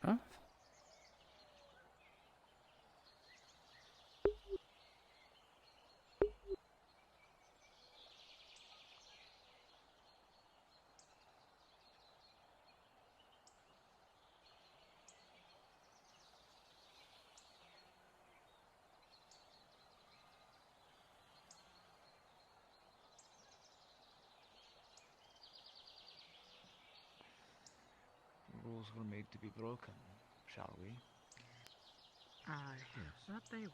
of. Rules were made to be broken, shall we? I thought they were.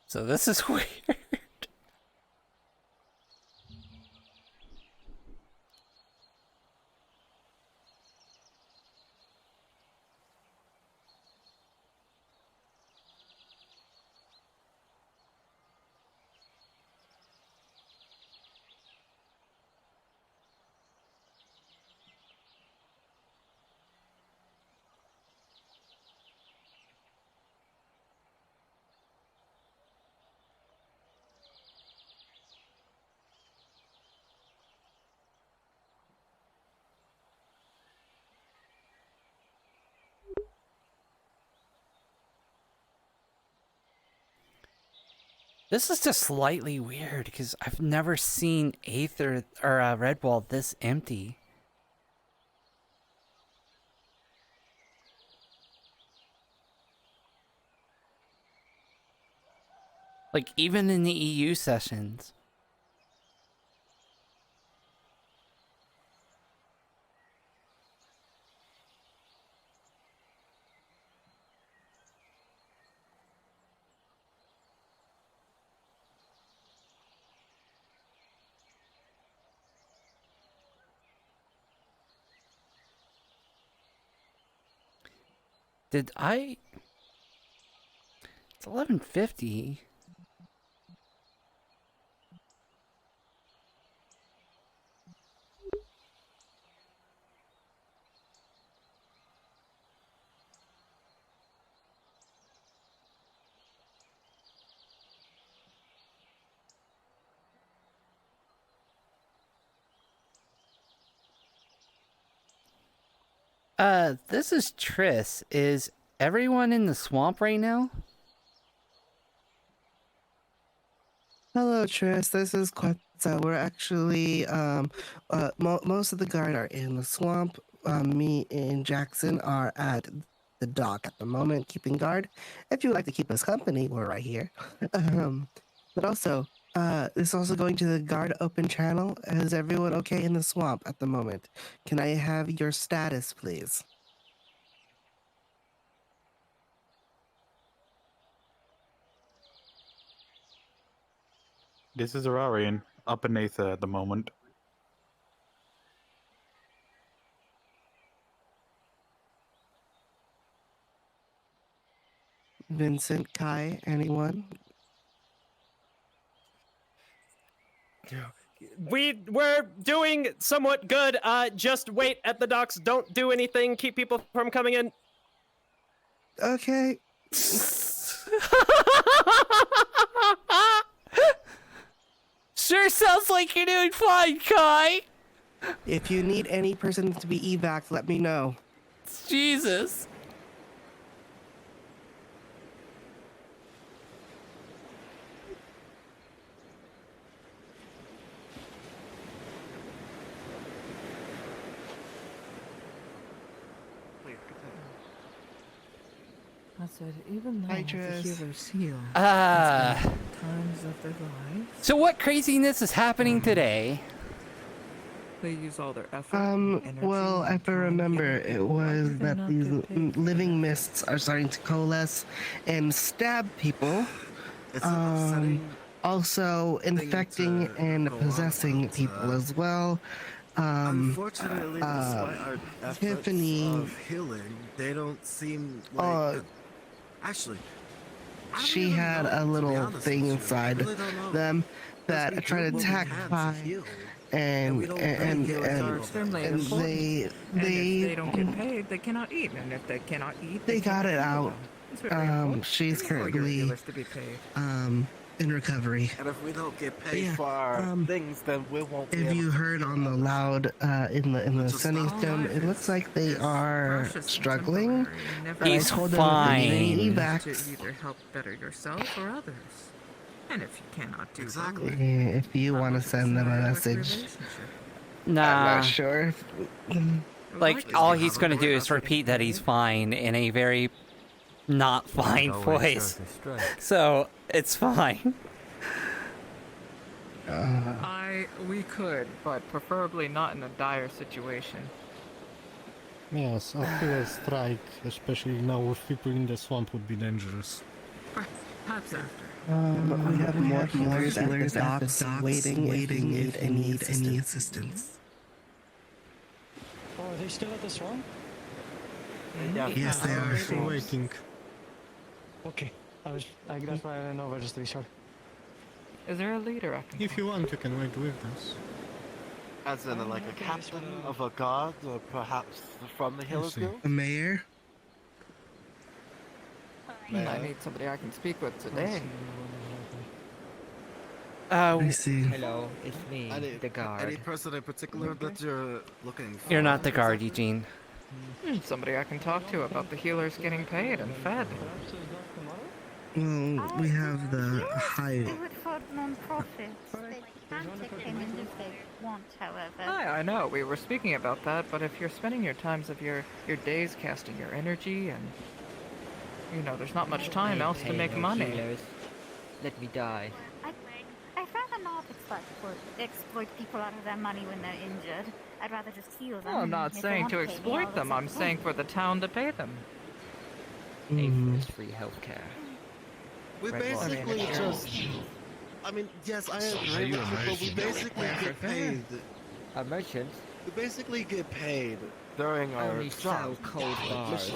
So this is weird. This is just slightly weird because I've never seen Aether or Redwall this empty. Like even in the EU sessions. Did I? It's 11:50. This is Triss. Is everyone in the swamp right now? Hello, Tris. This is Quetzal. We're actually, most of the guard are in the swamp. Me and Jackson are at the dock at the moment, keeping guard. If you would like to keep us company, we're right here. But also, This is also going to the guard open channel. Is everyone okay in the swamp at the moment? Can I have your status, please? This is Ararian, up in Aether at the moment. Vincent, Kai, anyone? We're doing somewhat good. Just wait at the docks. Don't do anything. Keep people from coming in. Okay. Sure sounds like you're doing fine, Kai. If you need any person to be evac, let me know. Jesus. Please continue. I said, even though Hi, the Tris. healers heal Ah. times of their lives, So what craziness is happening today? they use all their effort. and energy Well, and if I time remember, healing it people. Why was do they that not these get paid for living that? mists are starting to coalesce and stab people. It's an upsetting Also infecting to and go on possessing about, people as well. unfortunately, despite our efforts Tiffany- of healing, they don't seem like. Uh, Actually, I don't she even had know, a to be little honest thing with you. I inside really don't know. them Because that we tried do to what we attack can to Kai, heal, and we don't and really heal Healers are people. extremely and important. they And if they don't they get paid, they cannot eat. And if they cannot eat, they got cannot it heal out. them. It's very important She's for your currently healers to be paid. in recovery. And if we don't get paid Yeah, for our um, things, then we won't be If able you to heard heal on the others. loud in the Which is sending all stone, life it looks is- like they is are precious and struggling. temporary and never But I He's told them that they fine. need to evacs. either help better yourself or others. And if you cannot do Exactly. both, If you how want to much of send them a work message, relationship? I'm Nah. not sure. Like, Like, all you he's have a gonna word do about is repeat getting that he's paid? fine in a very not fine voice. So, it's fine. We could, but preferably not in a dire situation. Yes, a fuel strike, especially now with people in the swamp, would be dangerous. Perhaps after. We have more healers at the docks waiting if you need any assistance. Oh, are they still at the swamp? Yes, they are. Still waiting. Okay. That's why I don't know, but just to be sure. Is there a leader I can If you want, you can wait with us. As in, like a captain of a guard, or perhaps from the Healers see. Guild? The mayor? I need somebody I can speak with today. I see. Hello, it's me, Any, the guard. any person in particular that you're looking for? You're not the guard, Eugene. Somebody I can talk to about the healers getting paid and fed. We have the high. Do it for non-profits. They can take payment if they want, however. I know, we were speaking about that, but if you're spending your times of your days casting your energy and, you know, there's not much time Ain't else to paying make no money. healers. Let me die. I'd rather not exploit people out of their money when they're injured. I'd rather just heal them. Well, I'm not If they saying want to pay me, exploit I'll them, I'm accept saying for the town to pay them. Pay for this free healthcare. We Red Wall basically Manager. just. I mean, yes, I agree with you, but we basically get paid. A merchant We basically get paid during our only sell job. cold bars.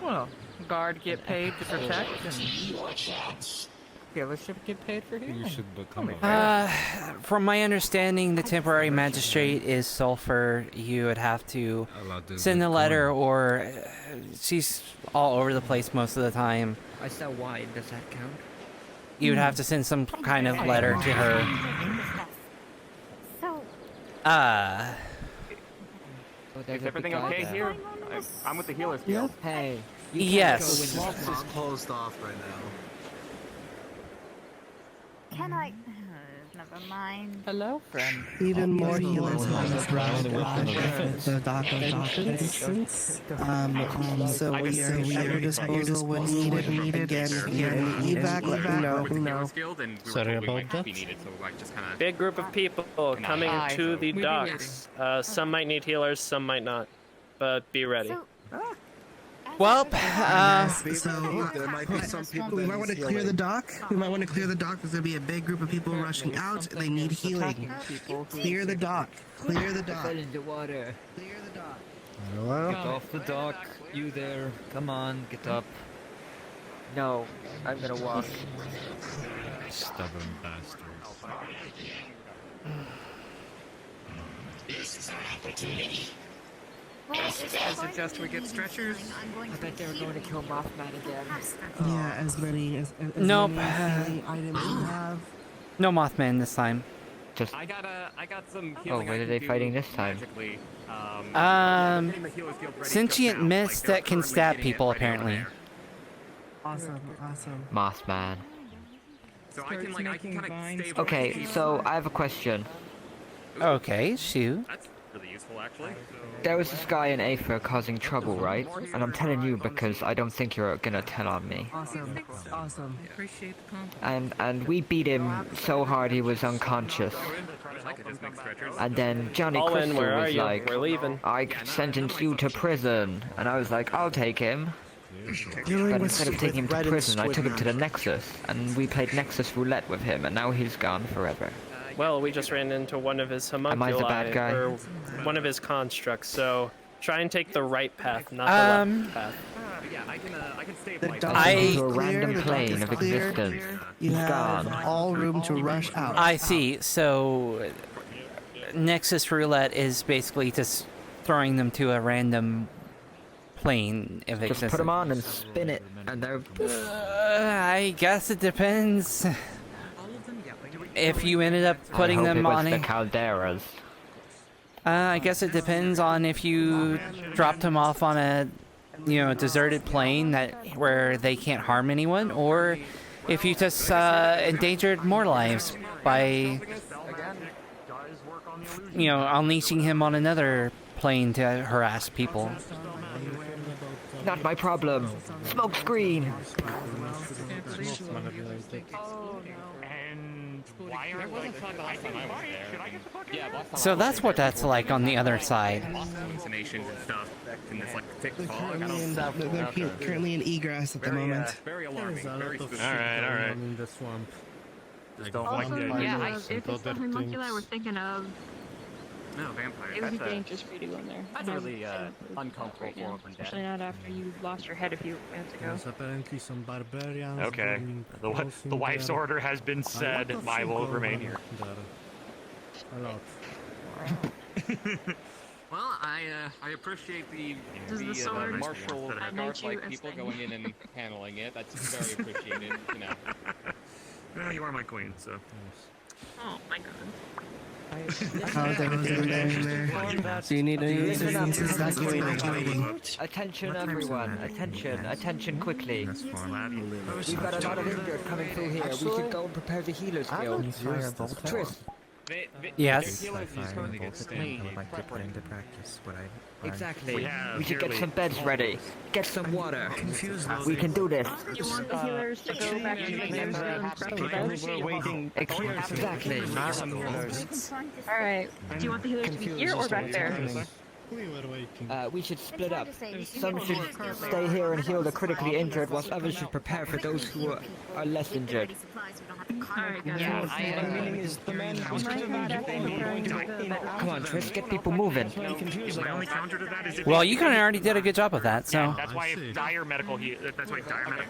Well, guard get paid to protect and healership get paid for healing. You should become Only a fair. From my understanding, the temporary magistrate is Sulfur. You would have to send a letter, or she's all over the place most of the time. I sell wine, does that count? You would have to send some kind of letter to her. So, Oh, there's Is a everything big guy okay there. here? I'm with the Healers Guild. Hey. you can't Yes. go in the Swamp swamp. is closed off right now. can I... Never mind. Hello, friend. Even more healers on this round the dock entrance. So we are at your disposal when needed. Again, if you need evac, let me know. Sorry about that. Big group of people coming to the docks. Some might need healers, some might not. But be ready. So, Well, There might be some people. We might want to clear the dock. There's gonna be a big group of people rushing out. They need healing. Clear the dock. Clear the dock. Fell in the water. Clear the dock. Well, Get off the dock. You there. Come on, get up. No, I'm gonna walk. stubborn bastards. I suggest we get stretchers. I bet they were going to kill Mothman again. Yeah, as many Nope. healing items you have. no Mothman this time. I got some. Oh, what are they fighting this time? Sentient mist that can stab people, apparently. Awesome. Mothman. So I can kind of stay. Okay, so I have a question. Okay, shoot. That's really useful, actually. There was this guy in Aether causing trouble, right? And I'm telling you because I don't think you're gonna tell on me. Awesome. Appreciate the compliment. And we beat him so hard he was unconscious. And then Johnny All in, Crystal where are was you? like, We're leaving. I sentence you to prison. And I was like, I'll take him. But instead of taking him to prison, I took him to the Nexus. And we played Nexus Roulette with him, and now he's gone forever. Well, we just ran into one of his homunculi, Am I the bad guy? or one of his constructs, so try and take the right path, not the left path. Yeah, I can stay The like dock I- is To a clear, random the dock plane is of clear. existence. You He's have gone. all room to rush out. I see. So, Nexus Roulette is basically just throwing them to a random plane of Just existence. put them on and spin it, and they're... I guess it depends. If you ended up putting I hope them it was on the a... calderas. I guess it depends on if you dropped them off on a, deserted plane where they can't harm anyone, or if you just endangered more lives by, unleashing him on another plane to harass people. Not my problem. Smoke screen. Why are So that's what that's like on the other side. hallucinations and stuff in this thick They're currently in egress at the moment. very alarming, very spooky. Alright. In the swamp. Just don't like the if it's the homunculi we're thinking of, No, vampires. it would be dangerous for you to go in there. That's really uncomfortable right for now, open especially not after you lost your head a few minutes ago. There's apparently some barbarians. Okay. burning The wife's crossing order has been there. said. A lot of I will people remain here. there. A lot. Well, I appreciate the martial guard-like people going in and handling it. That's very appreciated, Well, you are my queen, so. Oh my god. How's everything there? Do you need any assistance evacuating? Attention, everyone. Attention quickly. We've got a lot of injured coming through here. We should go and prepare the healers guild. Tris. Yes. Exactly. We should get some beds ready. Get some water. We can do this. Do you want the healers to go back to the Nexus and prep the beds? We're waiting. Exactly. Alright. Do you want the healers to be here or back there? We were waiting. We should split up. Some should stay here and heal the critically injured, whilst others should prepare for those who are less injured. Alright, guys. Come on, Tris, get people moving. My only counter to that is if Well, you kind of already did a good job of that, so... That's why if dire medical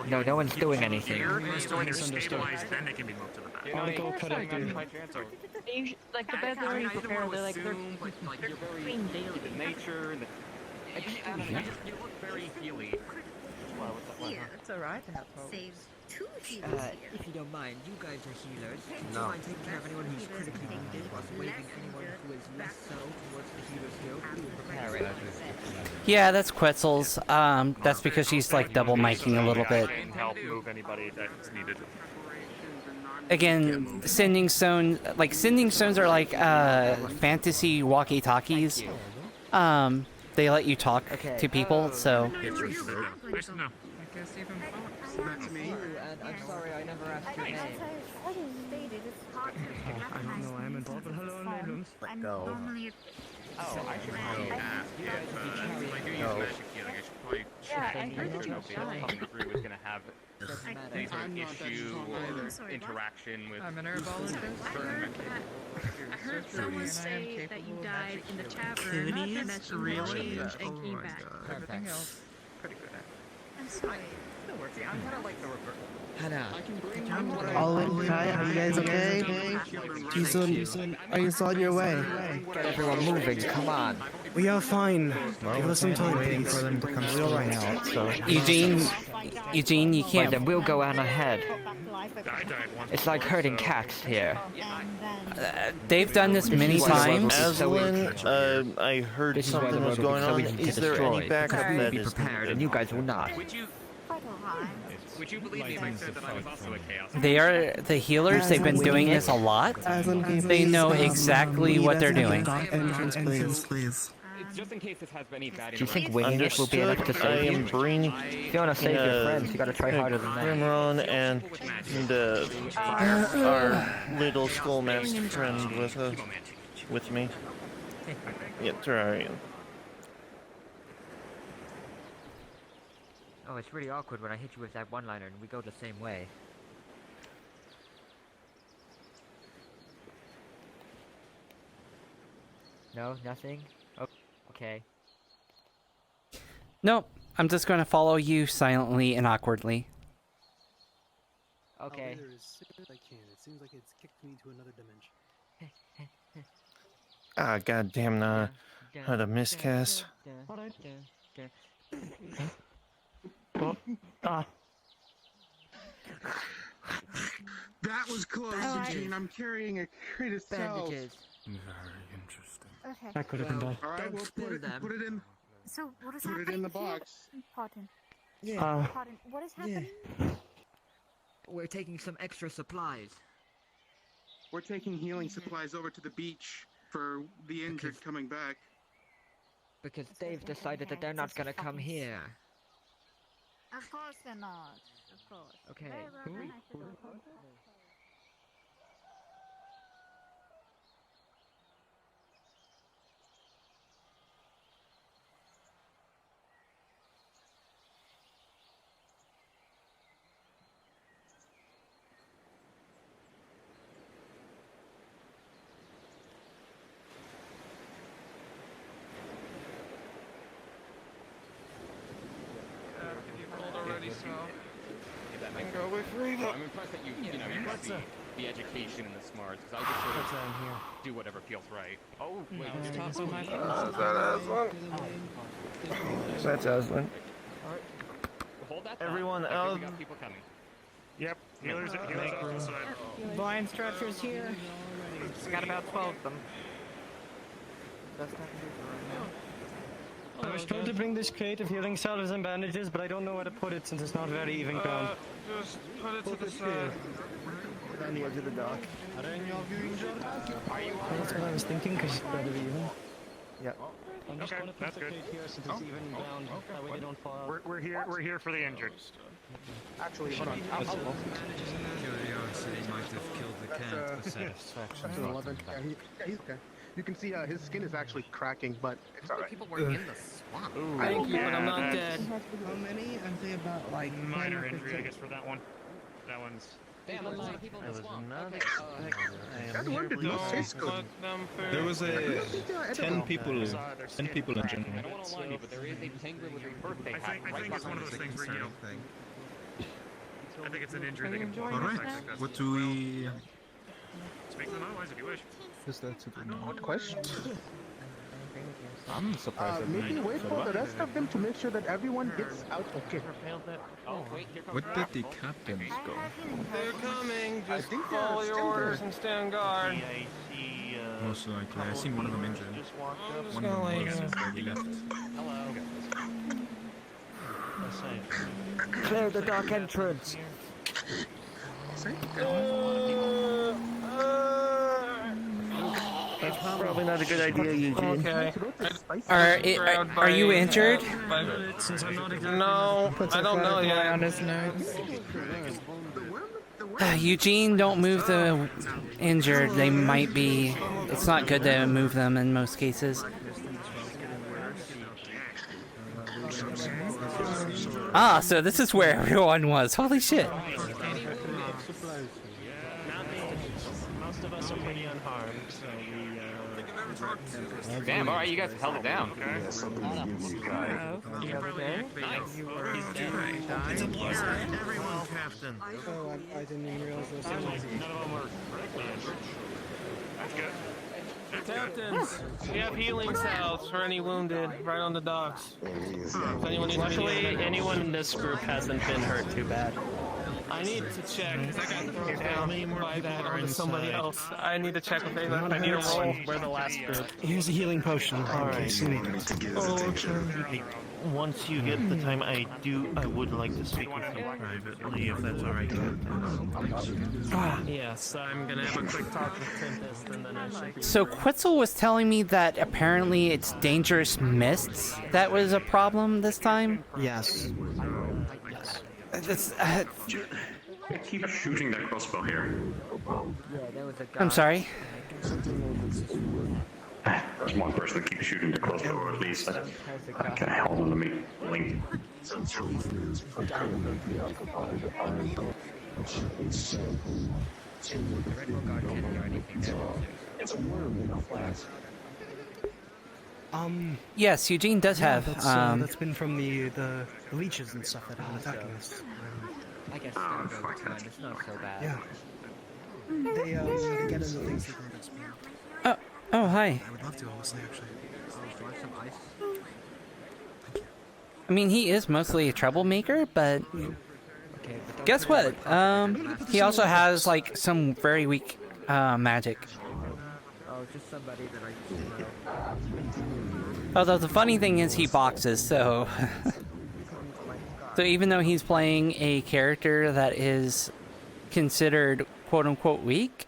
No, no one's doing anything. So when they're stabilized, then they can be moved to the back. Like the beds are already prepared. They're clean daily. The nature and the. You look very healy. It's alright to have hope. If you don't mind, you guys are healers. Do you mind taking care of anyone who's critically wounded whilst waving anyone who is less so towards the healers guild? We will prepare it. Yeah, that's Quetzal's. That's because she's like double miking a little bit. And help move anybody that's needed. again, sending stones are like fantasy walkie-talkies. They let you talk to people, so. I guess even That's me. And I'm sorry, I never asked your name. As I stated, it's hard to I don't know, I'm involved, but hello, Nilums. I'm normally Oh, I should probably ask if I do use magic healing, I should probably check in here to know if coming through is going to have any sort of issue or interaction with I'm an herbologist. I heard someone say that you died in the tavern, and that you changed and came back. Everything else, pretty good at. I'm sorry. No worries. I'm kind of like the reverse. All in, Kai, are you guys okay? Are you still on your way? Get everyone moving, come on. We are fine. Well, Give us some time, waiting please. for them to come storming out, so... Eugene, you Wait, can't. then we'll go on ahead. It's like herding cats here. They've done this many times. Aslan, I heard This is why the something was road will be going so on. easy to Is there destroy. any backup We'll that be is prepared, and you guys will not. Would you believe me if I said that I was also a chaos? They are the healers. They've been doing this a lot. They know exactly what they're doing. Entrance, please. It's just in case this has any bad Do you think winging it will be enough to I save am you? bringing If you want to save your friends, you gotta try harder than that. Grimron and our little schoolmaster friend with me. Yeah, try. Oh, it's really awkward when I hit you with that one-liner and we go the same way. No, nothing? Oh, okay. Nope. I'm just going to follow you silently and awkwardly. Okay. It seems like it's kicked me to another dimension. Ah, goddamn! Had a miscast. That was close, Eugene. I'm carrying a crate of cells. Bandages. Very interesting. Okay. That could have been done. All right, well, put it in. So what is Put happening? it in the here? box. Pardon. Yeah. Pardon. What is happening? We're taking some extra supplies. We're taking healing supplies over to the beach for the injured coming back. Because they've decided that they're not gonna come here. Of course they're not. Of course. Okay. Very nice to know. I'm impressed that you got the education and the smarts, because I just sort of do whatever feels right. Oh, wait. That's Aslan. Hold that. Everyone Okay, else. we got people coming. Yep, healers on the side. Blind stretchers here. We got about 12 of them. Best I can do for right now. I was told to bring this crate of healing salves and bandages, but I don't know where to put it since it's not very even ground. Just put it to the side. On the edge of the dock. That's what I was thinking, because it's better even. Yeah. I'm just going to put the crate here since it's even ground. That way they don't fall out. We're here for the injured. Actually, hold on. Curiosity might have killed the cat for satisfaction. That's 11. Yeah, he's okay. You can see his skin is actually cracking, but it's alright. People were in the swamp. Thank you, but I'm not dead. How many? I'd say about like Minor injury, I guess, for that one. That one's. Damn, a lot of people in the swamp. That one did not taste good. There was 10 people in general. I don't want to lie to you, but there is a penguin with a birthday hat I think it's one of those things where, I think it's an injury that can blow Alright, what do we... Speak to them otherwise if you wish. Is that a Good question. I'm surprised that Maybe wait for the rest of them to make sure that everyone gets out okay. Oh, wait, here comes What did the captains go? They're coming. I think follow your orders and stand guard. Most likely. I seen one of them injured. One of them was before we left. Clear the dark entrance. That's probably not a good idea, Eugene. Okay. Are you injured? No, I don't know yet. On his nose. Eugene, don't move the injured. They might be. It's not good to move them in most cases. Ah, so this is where everyone was. Holy shit. Most of us are pretty unharmed, so we. Damn, alright, you guys held it down. Nice. It's a blizzard. Everyone, Captain. Oh, I didn't even realize those None of them were That's good. Captains, we have healing salves for any wounded right on the docks. Luckily, anyone in this group hasn't been hurt too bad. I need to check, because I got thrown down by that onto somebody else. I need to check if they I need a roll. We're the last group. Here's a healing potion. Alright. Once you get the time, I would like to speak with you privately, if that's alright, Captain. Yes, I'm gonna have a quick talk with Tempest, and then I should be... So Quetzal was telling me that apparently it's dangerous mists that was a problem this time? Yes. That's, Keep shooting that crossbow here. I'm sorry? There's one person that keeps shooting the crossbow, or at least... Okay, hold on, let me link. Yes, Eugene does have. That's been from the leeches and stuff that have been attacking us. I guess it's not so bad. Yeah. They get into things that don't explode. Oh, hi. I would love to, honestly, actually. I mean, he is mostly a troublemaker, but guess what? He also has like some very weak magic. Oh, just somebody that I Although the funny thing is he boxes, so so even though he's playing a character that is considered quote unquote weak,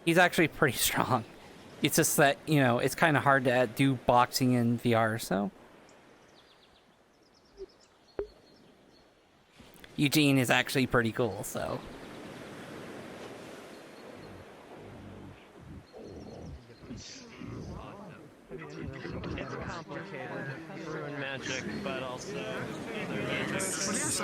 he's actually pretty strong. It's just that, you know, it's kind of hard to do boxing in VR, so. Eugene is actually pretty cool, so. It's complicated. Ruin magic, but also other magic. It's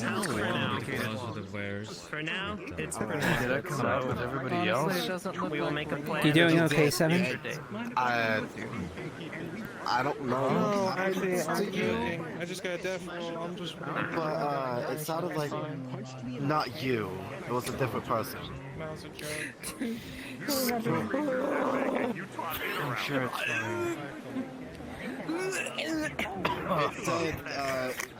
not for now. For now, it's for now. Did I come out with everybody else? We will make a plan. You doing okay, Seven? I don't know. No, actually, I'm joking. I just got a death roll. I'm just. But it sounded like not you. It was a different person. That was a joke. I'm sure it's fine.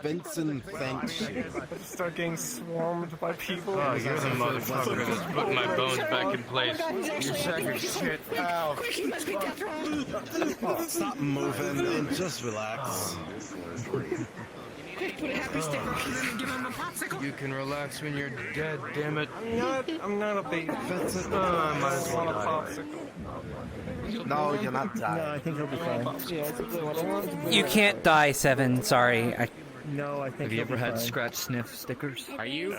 Vincent thanks you. Start getting swarmed by people. Oh, you're the motherfucker that's putting my bones back in place. You sack of shit. Ow. Stop moving and just relax. Put a happy sticker on him and give him a popsicle. You can relax when you're dead, damn it. I'm not a baby. Vincent, I might as well a popsicle. No, you're not dying. No, I think he'll be fine. Yeah, that's what I want. You can't die, Seven. Sorry. No, I think Have you ever had scratch sniff stickers? Are you?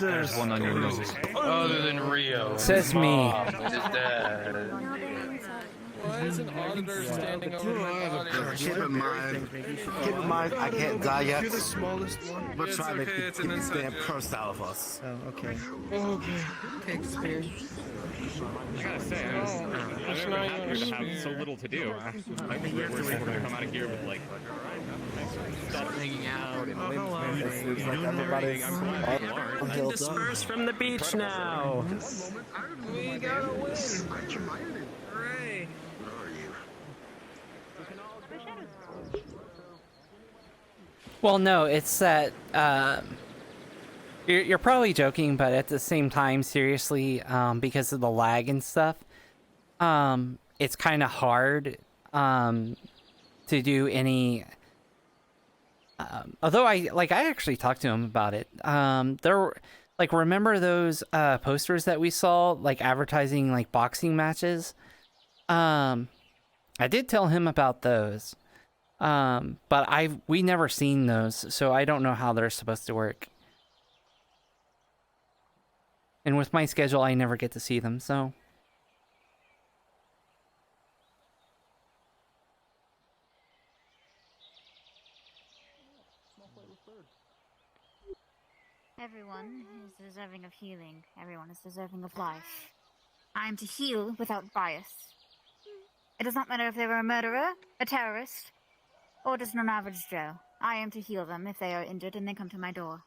There's one on your nose. Other than Rio. Says me. His dad. Why is an auditor standing over my body? Keep in mind, I can't die yet. You're the smallest one. We're trying to get this damn curse out of us. Oh, okay. Okay. Shakespeare. I gotta say, I've never been happier to have so little to do. I think we're gonna come out of here with like stuff hanging out and limbs moving. And disperse from the beach now. We gotta win. Hooray. Well, no, it's that you're probably joking, but at the same time, seriously, because of the lag and stuff, it's kind of hard to do any. Although I actually talked to him about it. Like, remember those posters that we saw, like advertising like boxing matches? I did tell him about those. But we never seen those, so I don't know how they're supposed to work. And with my schedule, I never get to see them, so. Everyone is deserving of healing. Everyone is deserving of life. I am to heal without bias. It does not matter if they were a murderer, a terrorist, or just an average Joe. I am to heal them if they are injured and they come to my door.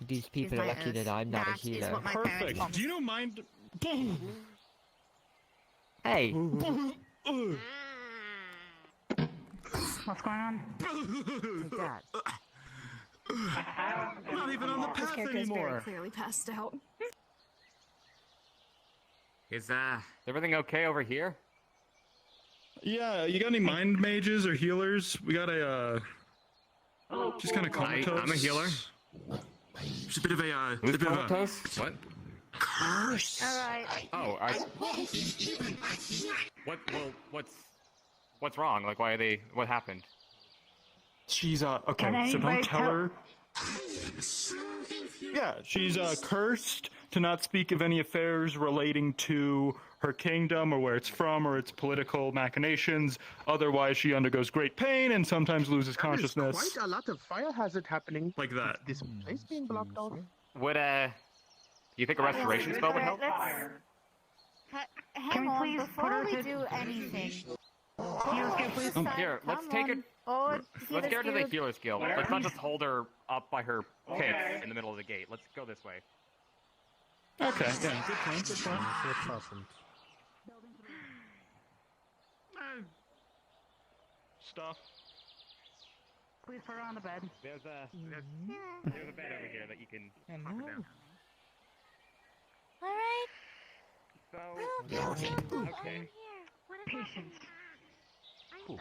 These people are lucky that I'm not a healer. Perfect. Do you don't mind? Hey. What's going on? Not even on the path anymore. Clearly passed out. Is everything okay over here? Yeah, you got any mind mages or healers? We got a just kind of comatose. I'm a healer. Just a bit of a Who's bit of a comatose? What? curse. All right. Oh, what's wrong? Like, why are they? What happened? She's okay. So don't tell her. Yeah, she's cursed to not speak of any affairs relating to her kingdom or where it's from or its political machinations. Otherwise, she undergoes great pain and sometimes loses consciousness. There's quite a lot of fire hazard happening. Like that. This place being blocked off. Would you think a restoration spell would help? Hang on, before we do anything. Here, let's take it. Let's get her to the healer's guild. Let's not just hold her up by her pits in the middle of the gate. Let's go this way. Okay, yeah, good point, good point. Stuff. Please put her on the bed. There's a bed over here that you can knock her down. Alright. So, okay. Patience. Cool.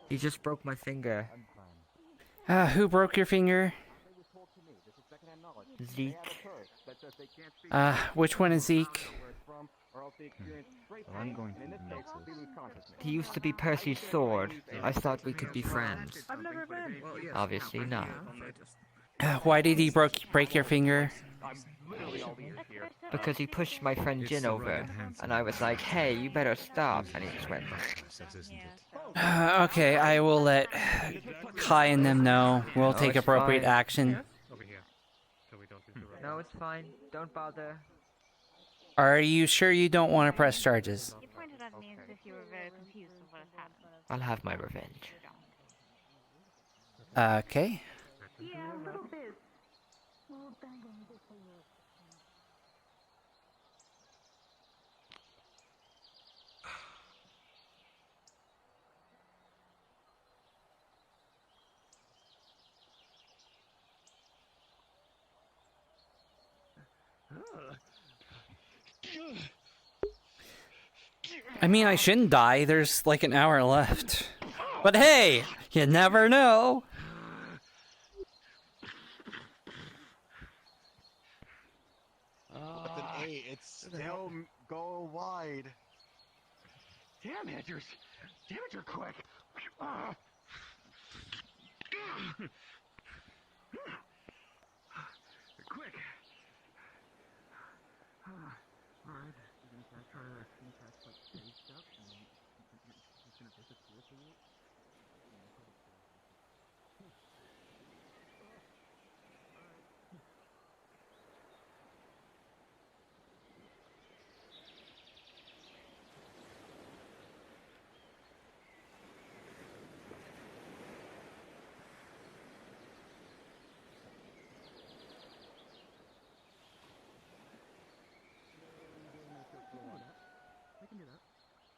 He just broke my finger. Who broke your finger? Zeke. Which one is Zeke? I'm going to He used to be Percy's sword. I thought we could be friends. I've never been. Obviously not. Why did he break your finger? Because he pushed my friend Jin over, and I was like, hey, you better stop, and he just went. Okay, I will let Kai and them know. We'll take it's appropriate fine. action. Over here. So we don't interrupt. No, it's fine. Don't bother. Are you sure you don't want to press charges? You pointed at me as if you were very confused with what has happened. I'll have my revenge. Okay. Yeah, a little bit. I mean, I shouldn't die. There's like an hour left. But hey, you never know. With an 8, it's still go wide. Damn it, you're quick. Quick. Alright. We're gonna try to cast like stage stuff and then it's gonna disappear for you.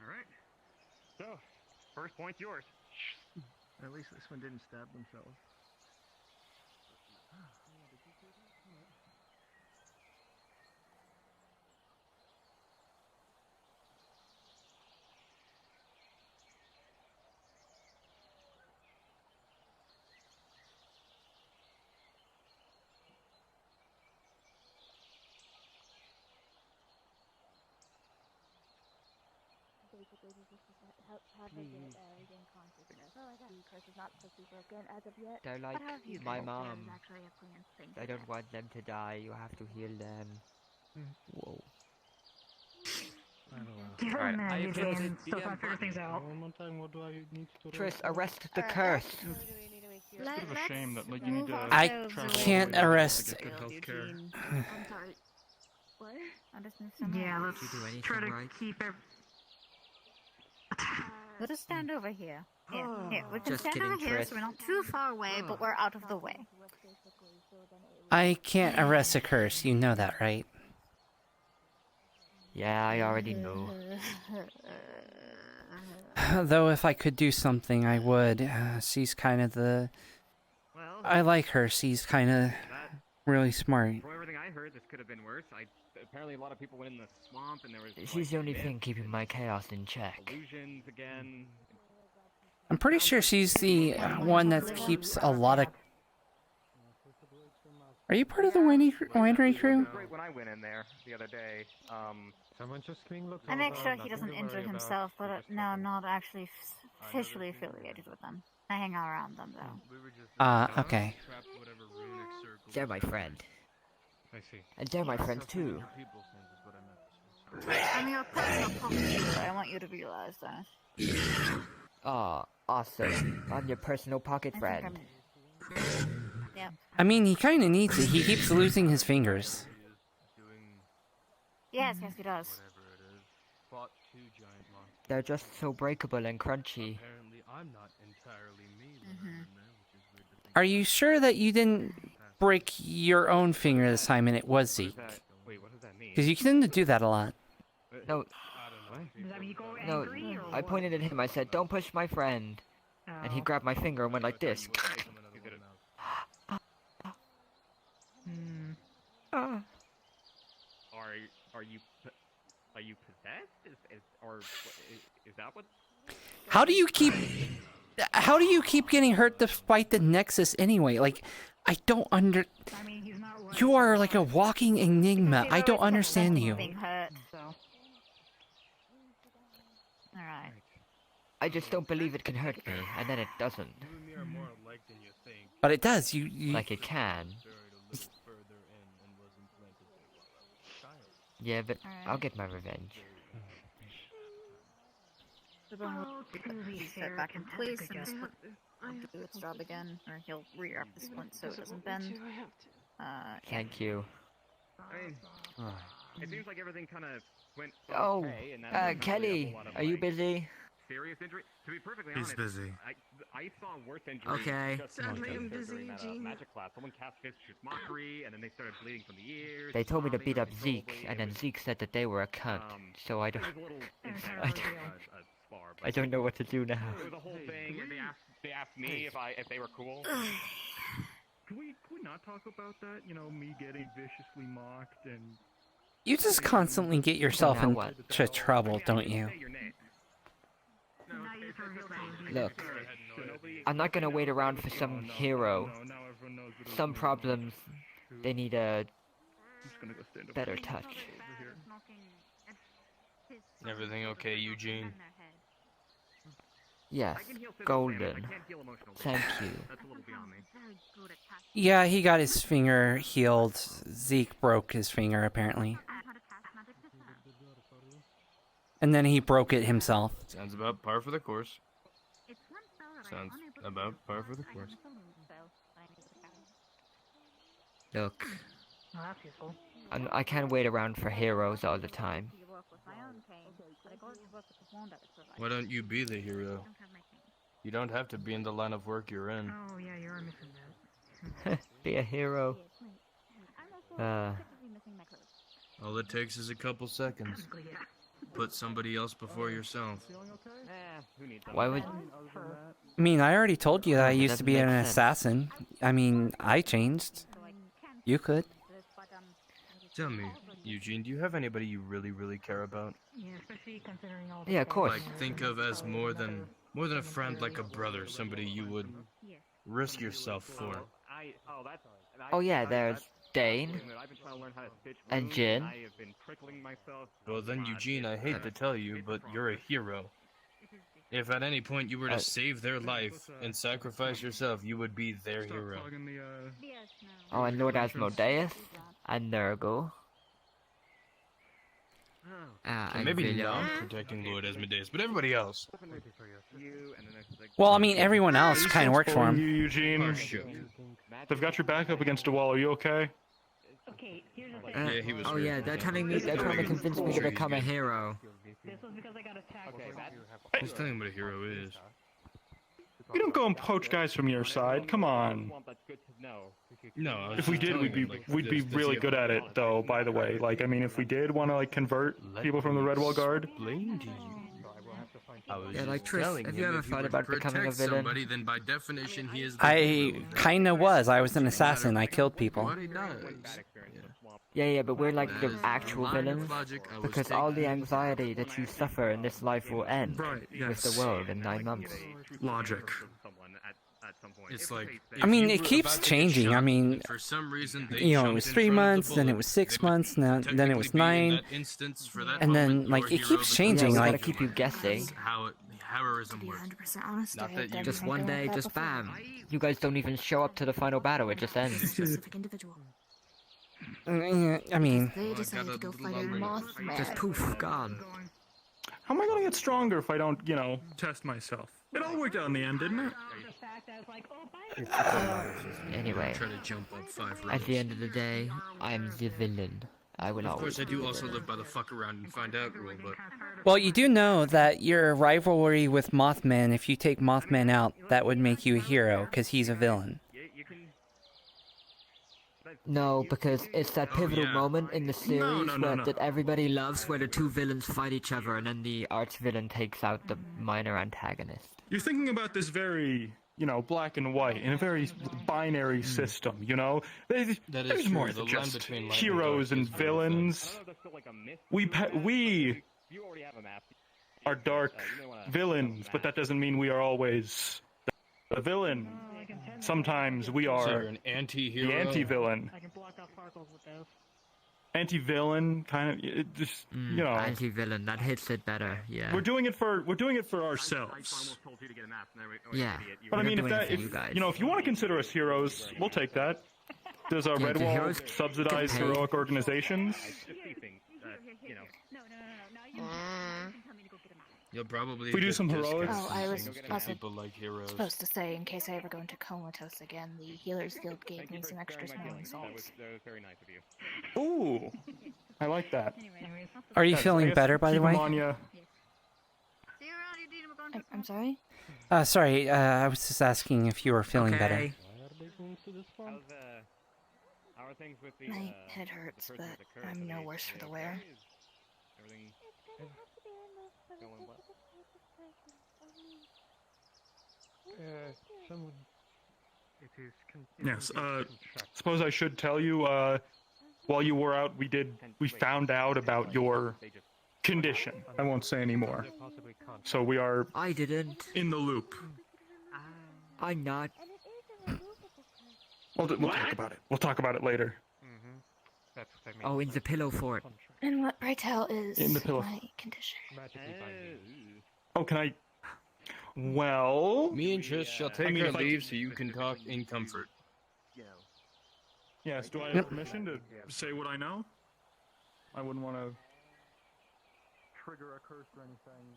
Alright. So, first point's yours. At least this one didn't stab themselves. basically to just have her get regain consciousness. The curse is not supposed to be broken as of yet. They're like But how have you my been? mom. There's actually a planned thing I for don't that. want them to die. You have to heal them. Whoa. Alright, man, I Eugene, pressed still the trying to figure things out. One more time, what do I need to Tris, arrest the curse. It's a bit of a shame that like you need to I travel can't all the way arrest- to get good health care. I'm sorry. What? I'll just move somewhere. Yeah, else. let's try to keep it. We'll just stand over here. Here, we can Just stand kidding, over here Tris. so we're not too far away, but we're out of the way. I can't arrest a curse. You know that, right? Yeah, I already know. Though if I could do something, I would. She's kind of the... I like her. She's kind of really smart. From everything I heard, this could have been worse. Apparently a lot of people went in the swamp and there was She's the only thing keeping my chaos in check. illusions again. I'm pretty sure she's the one that keeps a lot of... Are you part of the winery crew? Right when I went in there the other day, Someone just look I make over, sure he nothing doesn't to injure worry about. himself, but no, I'm not actually I officially never seen affiliated with them. I hang out around them, though. Okay. They're my friend. I see. And they're my friends too. I'm your personal pocket. I want you to realize that. Aw, awesome. I'm your personal pocket friend. Yeah. I mean, he kind of needs it. He keeps losing his fingers. Yes, yes, he does. They're just so breakable and crunchy. Are you sure that you didn't break your own finger this time and it was Zeke? Wait, what does that mean? Because you tend to do that a lot. No, no, I pointed at him. I said, "Don't push my friend," and he grabbed my finger and went like this. Are you possessed? Is that what? How do you keep getting hurt despite the nexus anyway? Like, I don't under... You are like a walking enigma. I don't understand you. Being hurt, so. Alright. I just don't believe it can hurt me, and then it doesn't. But it does. You... Like it can. Yeah, but I'll get my revenge. The bone will be set back in place and just do its job again, or he'll re-up the splint so it doesn't bend. Thank you. I mean, it seems like everything kind of went Oh, okay, and that's Kelly, are you busy? serious injury. To be perfectly He's honest, busy. I saw worse injuries. Okay. Just Sadly, I'm during busy, that, Eugene. magic class. Someone cast Vicious Mockery, and then they started bleeding from the ears. They told me to beat up uncontrollably. Zeke, and then Zeke said that they were a cunt. So I don't, It was a little I don't know what to do now. It was a whole thing, and they asked me if they were cool. Can we not talk about that? You know, me getting viciously mocked and... You just constantly get yourself into trouble, don't you? Look, I'm not gonna wait around for some hero. Some problems, they need a better touch. Everything okay, Eugene? Yes, golden. Thank you. Yeah, he got his finger healed. Zeke broke his finger, apparently. And then he broke it himself. Sounds about par for the course. Sounds about par for the course. Look, I can't wait around for heroes all the time. Why don't you be the hero? You don't have to be in the line of work you're in. Oh yeah, you're missing that. Be a hero. All it takes is a couple seconds. Put somebody else before yourself. Why would... I mean, I already told you that I used to be Doesn't an make sense. assassin. I mean, I changed. You could. Tell me, Eugene, do you have anybody you really care about? Yeah, especially considering all the Yeah, of course. Like, think of as more than a friend, like a brother, somebody you would risk yourself for. Oh yeah, there's Dane, and Jin. Well then, Eugene, I hate to tell you, but you're a hero. If at any point you were to save their life and sacrifice yourself, you would be their hero. Oh, and Lord Asmodeus, and Nurgle. And Maybe Villian. not protecting Lord Asmodeus, but everybody else. Well, I mean, everyone else kind of works for You, him. Eugene. They've got your back up against a wall. Are you okay? Yeah, he was Oh hurt. yeah, they're trying to convince me to become a hero. Just tell him what a hero is. We don't go and poach guys from your side. Come on. No, I was If we just did, telling we'd be him, like, we'd be does really he good have at it, though. By the way, like I mean, if we did want to like convert people from the Redwall Guard, explain to you. I was Yeah, like just Triss, telling have him you ever if he thought would about becoming a protect villain? somebody, then by definition he is the I hero. kind of was. I was an assassin. I killed people. What he does. Yeah, but we're like That the is actual line of villains, logic I was because all the taking. anxiety that you suffer in this life will end Right, with yes. the world in 9 months. logic. It's like I mean, if it you were keeps about to get changing. shot, I mean, and for some reason they you know, it jumped was in 3 front of the months, then it bullet, was 6 they would months, then it was technically be in 9, that instance for that and then moment, like your it hero keeps because changing. we gotta Like, keep you guessing. that's how heroism works. 100% honest, Not I that have you done Just one something day, like that just before. bam. You guys don't even show up to the final battle, it just ends. Specific individual. I mean, They decided to go fight a Mothman. Just poof, gone. How am I gonna get stronger if I don't, you know, test myself? It all worked out in the end, didn't it? Anyway, Try to jump up 5 at rows. the end of the day, I'm the villain. I will Of always course, I be do the also villain. live by the fuck around and find out rule, but well, you do know that your rivalry with Mothman, if you take Mothman out, that would make you a hero, because he's a villain. No, because it's that pivotal yeah. moment in the series no. that everybody loves, where the two villains fight each other, and then the arch-villain takes out the minor antagonist. You're thinking about this very, you know, black and white in a very binary system. You know, That is there's true. more The than line just between light and heroes dark and is very thin. villains. We are dark villains, but that doesn't mean we are always the villain. Sometimes we So you're are an anti-hero. the anti-villain. I can block off particles with those. Anti-villain, kind of, it just you know. Anti-villain, that hits it better, yeah. We're doing it for ourselves. Yeah. But I we're mean, if doing it that, for if you guys. you know, if you want to consider us heroes, we'll take that. Does our Yeah, do Redwall heroes subsidize get paid? heroic organizations? You'll probably If we do get some discounts heroics- Oh, I was because also people like heroes. supposed to say, in case I ever go into comatose again, the Healers Guild gave me some extra smelling salts. Ooh, I like that. Are you Guys, I feeling guess better, by the keep 'em way? on ya. I'm sorry? Sorry, I was just asking if you were feeling better. Okay. My head hurts, but I'm no worse for the wear. Someone. It is. Yes. Suppose I should tell you. While you were out, we found out about your condition. I won't say any more. So we are. I didn't. In the loop. I'm not. We'll talk about it. We'll talk about it later. That's what I mean. Oh, in the pillow fort. And what, pray tell, is In the pillow. my condition? Oh, can I? Well. Me and Trish shall take mean, our if I- leave so you can talk in comfort. Yes. Do I have permission to say what I know? I wouldn't want to trigger a curse or anything.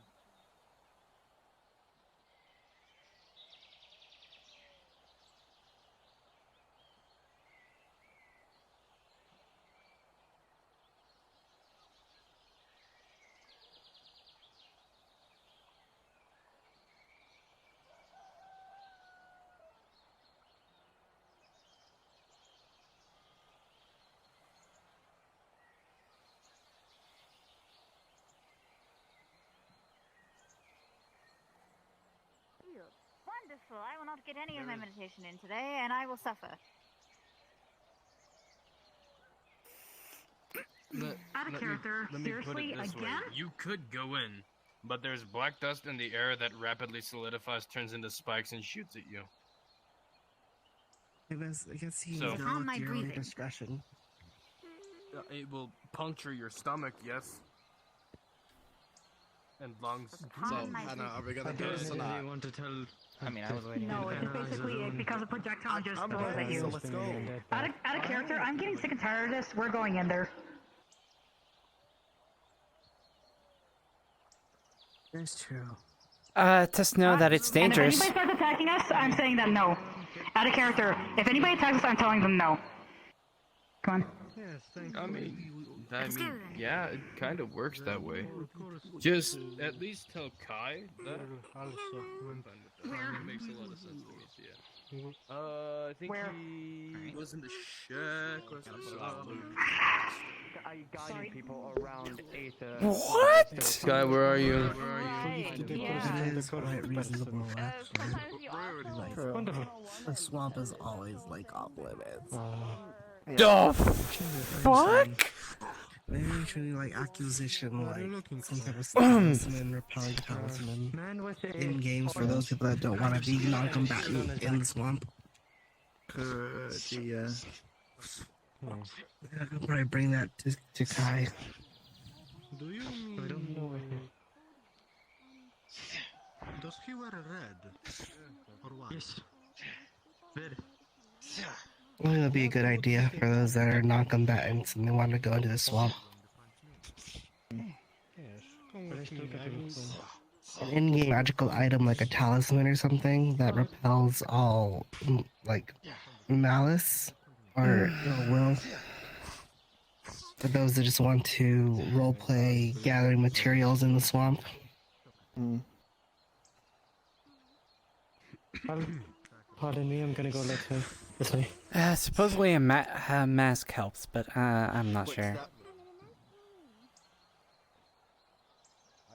Wonderful. I will not get any of my meditation in today, and I will suffer. Out of character. Let me put Seriously, it this way. again? You could go in, but there's black dust in the air that rapidly solidifies, turns into spikes, and shoots at you. I guess he's So- go How am with I your own breathing? discretion. It will puncture your stomach, yes. And lungs. How am I Hannah, are we I gonna do this or don't not? really want to tell. I mean, I was waiting. No, it's basically because a projectile just throws at you. So let's go. Out of character, I'm getting sick and tired of this. We're going in there. That's true. Just know that it's And if dangerous. anybody starts attacking us, I'm saying them no. Out of character. If anybody attacks us, I'm telling them no. Come on. Yes, thank I you. mean, yeah, it kind of works that way. Just at least tell Kai that. I'm fine with that. It makes a lot of sense to me. Yeah. I think he was in the shack or something. I guided people around Aether. What? Sky, where are you? It is quite reasonable, actually. Like, the swamp is always like off limits. The fuck? Maybe actually like acquisition, like some type of talisman, repelling talisman in games for those people that don't want to be non-combatant in the swamp. Yeah. I could probably bring that to Kai. Do you? I don't know. Does he wear red? Or what? Yes. Red. I think that'd be a good idea for those that are non-combatants and they want to go into the swamp. An in-game magical item like a talisman or something that repels all like malice or ill will. For those that just want to roleplay gathering materials in the swamp. Pardon me, I'm gonna go let her. This way. Supposedly a mask helps, but I'm not sure.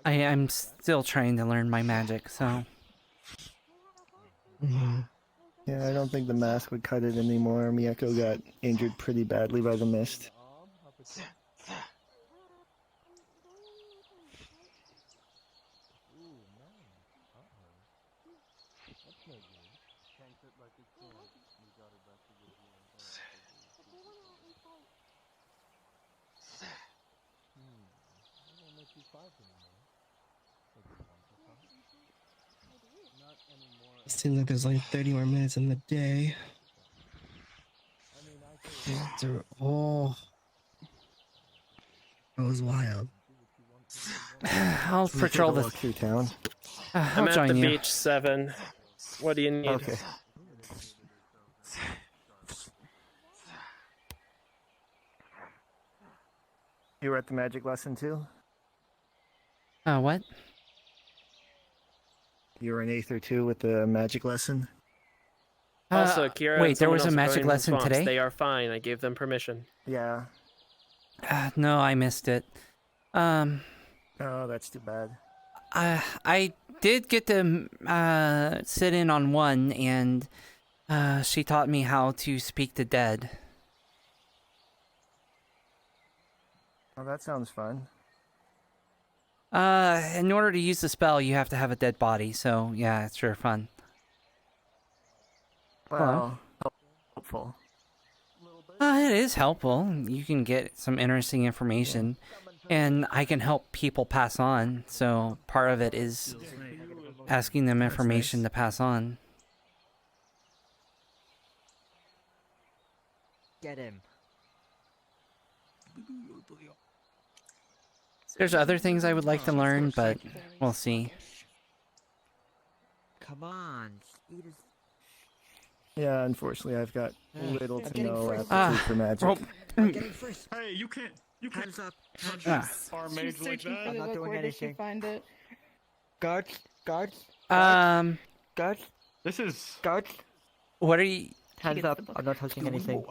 I'm still trying to learn my magic, so. Yeah, I don't think the mask would cut it anymore. Miyako got injured pretty badly by the mist. It seems like there's only 30 more minutes in the day. Oh. That was wild. I'll patrol the through town. I'll I'm at join the you. beach 7. What do you need? Okay. You were at the magic lesson too? What? You were in Aether too with the magic lesson? Also, Kira wait, and there was someone a else are magic going to the lesson swamps. today? They are fine. I gave them permission. Yeah. No, I missed it. Oh, that's too bad. I did get to sit in on one, and she taught me how to speak to dead. Oh, that sounds fun. In order to use the spell, you have to have a dead body, so yeah, it's sure fun. Well, helpful. It is helpful. You can get some interesting information, and I can help people pass on, so part of it is asking them information to pass on. Get him. There's other things I would like to learn, but we'll see. Come on. Speed is... Yeah, unfortunately, I've got little to no first. aptitude for magic. I'm getting first. Hey, you can't Hands up. touch our mage like that. I'm not doing anything. Find it. Guards. Guards. This is... Guards. What are you... Hands up. I'm not touching anything.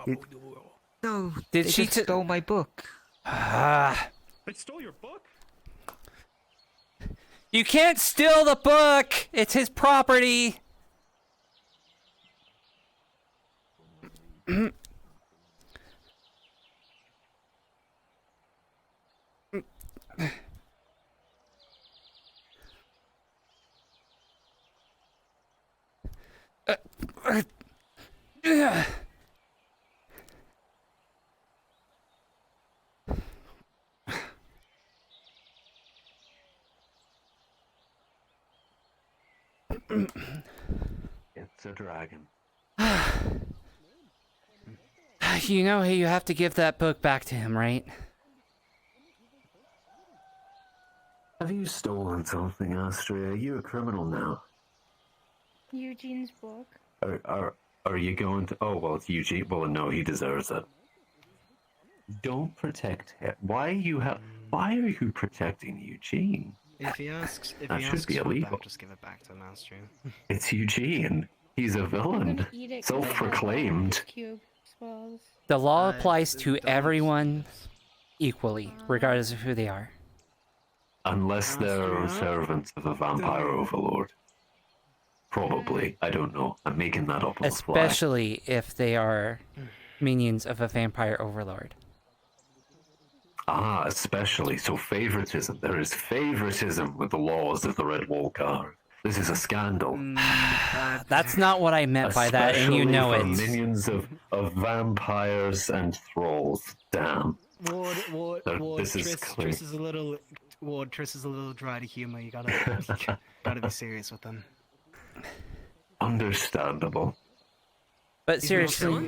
No. Did they she just stole my book. They stole your book? You can't steal the book! It's his property! dragon. You know, you have to give that book back to him, right? Have you stolen something, Astria? Are you a criminal now? Eugene's book. Are you going to? Oh well, it's Eugene. Well, no, he deserves it. Don't protect him. Why are you protecting Eugene? If he asks, That should be for it illegal. back, just give it back to him, Astria. It's Eugene. He's a villain. Self-proclaimed. The law applies to everyone equally, regardless of who they are. Unless they're servants of a vampire overlord. Probably. I don't know. I'm making that up on the fly. Especially if they are minions of a vampire overlord. Ah, especially. So favoritism. There is favoritism with the laws of the Red Wall Guard. This is a scandal. That's not what I meant by that, and you know Especially it. for minions of vampires and thralls. Damn. Ward, This is clear. Triss is a little dry to humor. You gotta be serious with them. Understandable. But seriously,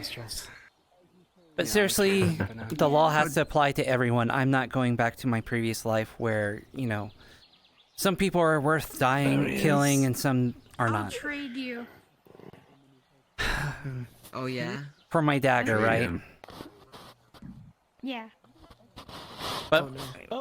the law has to apply to everyone. I'm not going back to my previous life where, you know, some people are worth dying, killing, and some are I'll not. trade you. Oh yeah? For my dagger, right? Yeah. But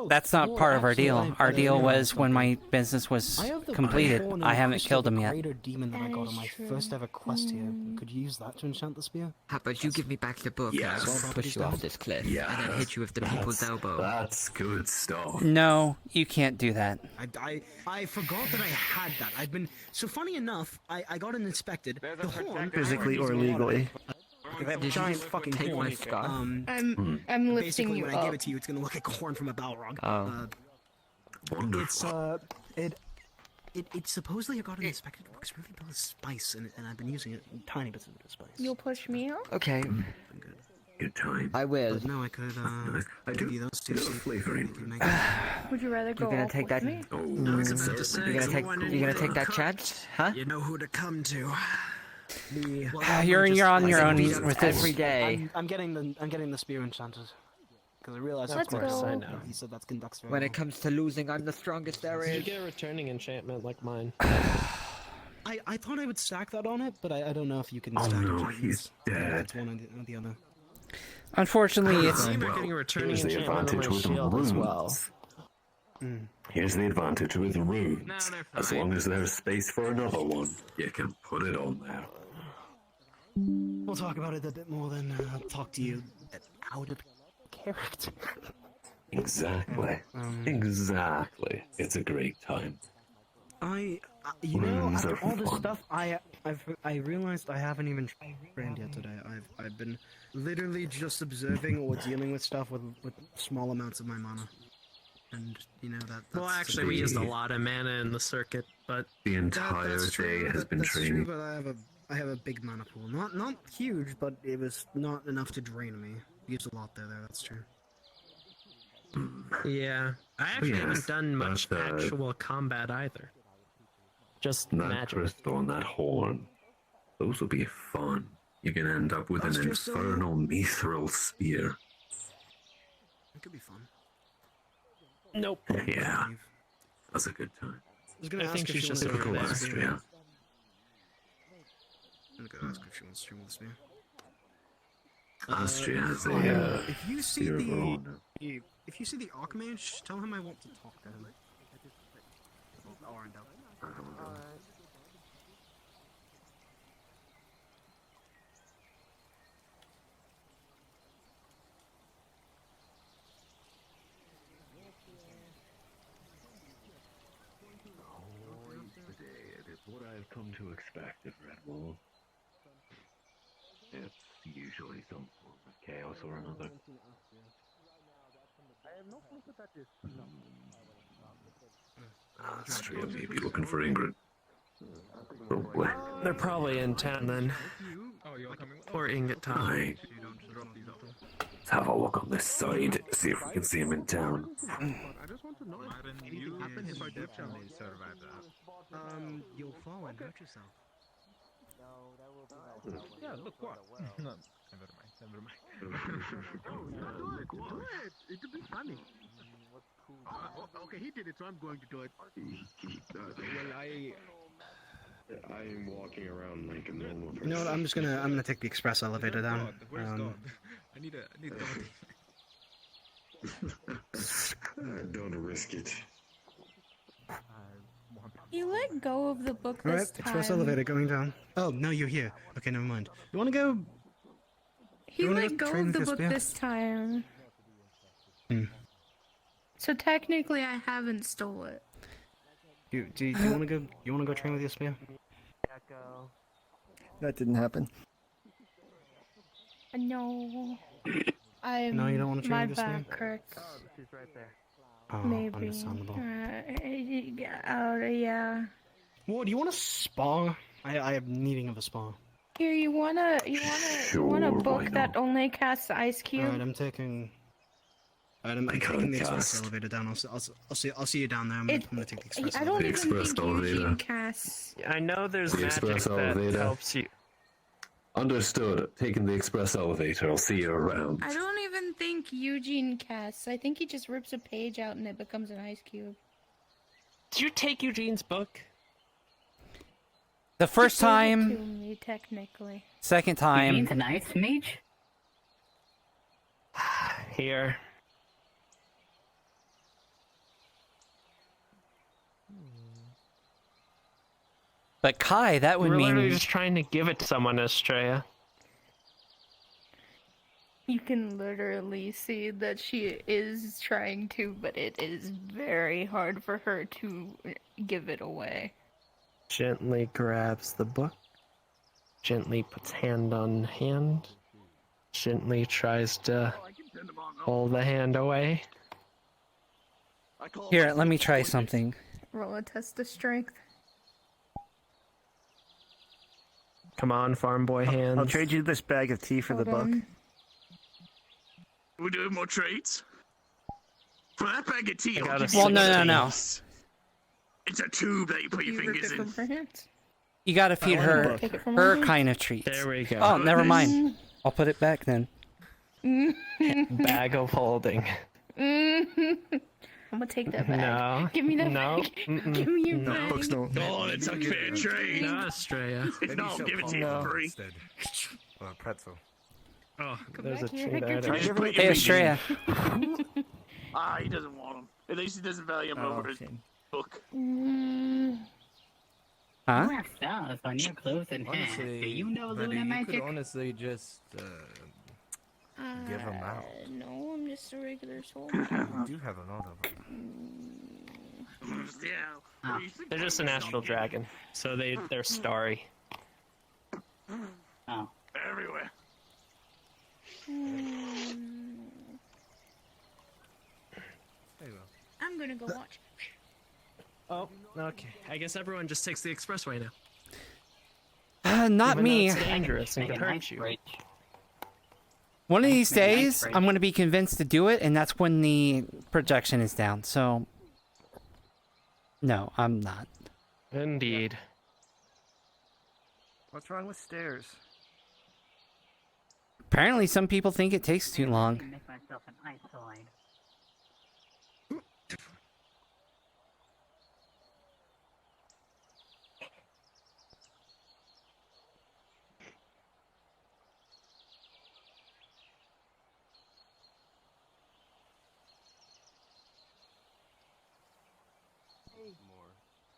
that's not part of our deal. Our deal was when my business was completed. I haven't killed him yet. Greater demon that I got on my first ever quest here. Could you use that to enchant the spear? How about you give me back the book and I'll push you off this cliff and then hit you with the people's elbow. That's good stuff. No, you can't do that. I forgot that I had that. I've been so funny enough. I got it inspected. The horn, Physically or legally. that giant fucking take horn. my scarf? I'm lifting Basically, you when I give up. it to you, it's gonna look like a horn from a Balrog. Wonderful. It's supposedly I got it inspected. It looks really good spice, and I've been using it tiny bits of the spice. You'll push me up? Okay. Good time. I will. But no, I could I give do you those two. little flavoring. Would you rather go You're gonna up take with that. me? You're gonna take that chance, huh? You know who to come to. You're on your own with this. Every day. I'm getting the spear enchanted because I realized Let's that's go. now. He said that's conducts very When well. it comes to losing, I'm the strongest there Did you is. get a returning enchantment like mine? I thought I would stack that on it, but I don't know if you can Oh stack no, enchantments. he's dead. It's one or the other. Unfortunately, it's Getting a returning Here's the enchantment on advantage my with shield as well. runes. Here's the advantage with runes. As long as there's space for another one, you can put it on there. We'll talk about it a bit more then. I'll talk to you out of character. Exactly. Exactly. It's a great time. You know, Runes after are all this fun. stuff, I realized I haven't even trained yet today. I've been literally just observing or dealing with stuff with small amounts of my mana, and you know that's Well, actually, we used a lot of mana in the circuit, but The entire that's true, day has been that's training. True, but I have a big mana pool. Not huge, but it was not enough to drain me. Used a lot there. That's true. yeah, I actually yes, haven't done much but, actual combat either. Just That magic. crystal and that horn. Those will be fun. You can end up with an That's just, infernal mithril spear. It could be fun. Nope. Yeah. That's a good time. I was gonna I ask think if she's she just wants to over stream there. with the spear. Astria. I'm gonna ask if she wants to stream with the spear. Astria has If you see spear of her the own. if you see the Archmage, tell him I want to talk to him. Today, it is what I have come to expect of Redwall. It's usually some form of chaos or another. Astria may be looking for Ingrid. Probably. They're probably in town then. Poor Ingot Top. Aye. Let's have a look on this side, see if we can see him in town. You'll fall and hurt yourself. Yeah, look what? No, never mind. Do it. It'll be funny. Okay, he did it, so I'm going to do it. Well, I am walking around like a normal person. You know what? I'm gonna take the express elevator down. Where's God? I need God. Don't risk it. You let go of the book All right, this time. express elevator going down. Oh no, you're here. Okay, never mind. You wanna go? He wanna let go train of with the your book spear? this time. Hmm. So technically, I haven't stole it. Do you wanna go? You wanna go train with your spear? That didn't happen. No. I'm. No, you don't wanna train My with this man? back hurts. She's right there. Oh, Maybe. understandable. Yeah. What? Do you want a spa? I am needing of a spa. Here, you wanna Sure, book why that only casts ice cube? Alright, I'm taking. Alright, I'm taking the express elevator down. I'll see you down there. I'm gonna take the express I don't elevator. even think Eugene casts. I know there's The magic express that elevator. helps you. Understood. Taking the express elevator. I'll see you around. I don't even think Eugene casts. I think he just rips a page out and it becomes an ice cube. Did you take Eugene's book? The first He gave it time, to me, technically. second time. Eugene's an ice mage? Here. But Kai, that would We're mean literally just trying to give it to someone, Estrella. You can literally see that she is trying to, but it is very hard for her to give it away. Gently grabs the book. Gently puts hand on hand. Gently tries to pull the hand away. Here, let me try something. Roll a test of strength. Come on, farm boy hands. I'll trade you this bag of tea for the book. We doing more trades? For that bag of tea, I I'll gotta give you Well, no, some no, no. teas. It's a tube that you put your fingers in. You gotta feed want her a book. Take it from her her? kind of treats. There we go. Oh, never mind. I'll put it back then. Bag of holding. I'm gonna take that back. No. Give me that No. back. Give me your bag. Oh, it's a fair trade. No, Estrella. If not, I'll give it to you for free. Or a pretzel. Oh, There's a back here. treat Give item. me Just put Hey, your Estrella. he doesn't want them. At least he doesn't value them over his book. Huh? You have stars on your clothes and hands. Do you know Betty, Luna you magic? could honestly just give them out. No, I'm just a regular soul. You do have a lot of them. Yeah. They're just an astral dragon, so they're starry. Oh. Everywhere. I'm gonna go watch. Oh, okay. I guess everyone just takes the expressway now. Not Even though me. it's dangerous and could Make a hurt nice you. bridge. One of these Make a nice days, bridge. I'm gonna be convinced to do it, and that's when the projection is down. So, no, I'm not. Indeed. What's wrong with stairs? Apparently, some people think it takes too I long. can make myself an isoid.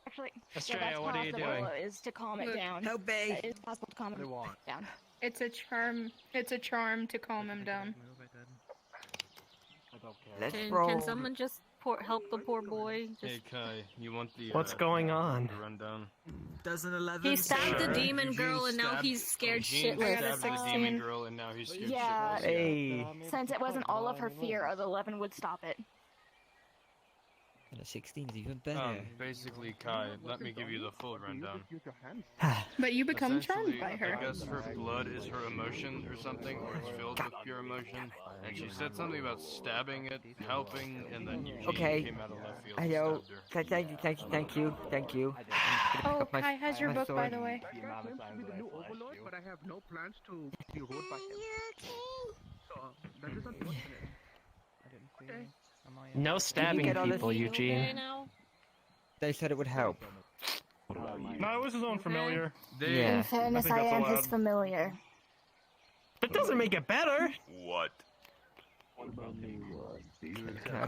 Actually, Estrella, that's what are you possible, doing? Is to calm it Look, down. how big? It is possible to calm him down. It's a charm. It's a charm to calm him down. Let's Can someone just help the poor boy? Hey Kai, you want the What's going on? the rundown? Doesn't 11 He stabbed the Alright. demon Eugene girl and now stabbed- he's scared Eugene shitless. stabbed the demon girl and now he's scared Yeah. shitless. Hey. Since it wasn't all of her fear, or the 11 would stop it. And a 16 is even better. Basically, Kai, let me give you the full rundown. But you become charmed by her. I guess her blood is her emotion or something, or it's filled with pure emotion. And she said something about stabbing it, helping, and then Eugene came out of left field I and know. stabbed her. Thank you. Oh, Kai has your book, by the way. But I have no plans to be ruled by him. So that is unfortunate. Okay. No stabbing people, Eugene. They said it would help. No, it was his own familiar. Yeah. In fairness, I am his familiar. It doesn't make it better. What?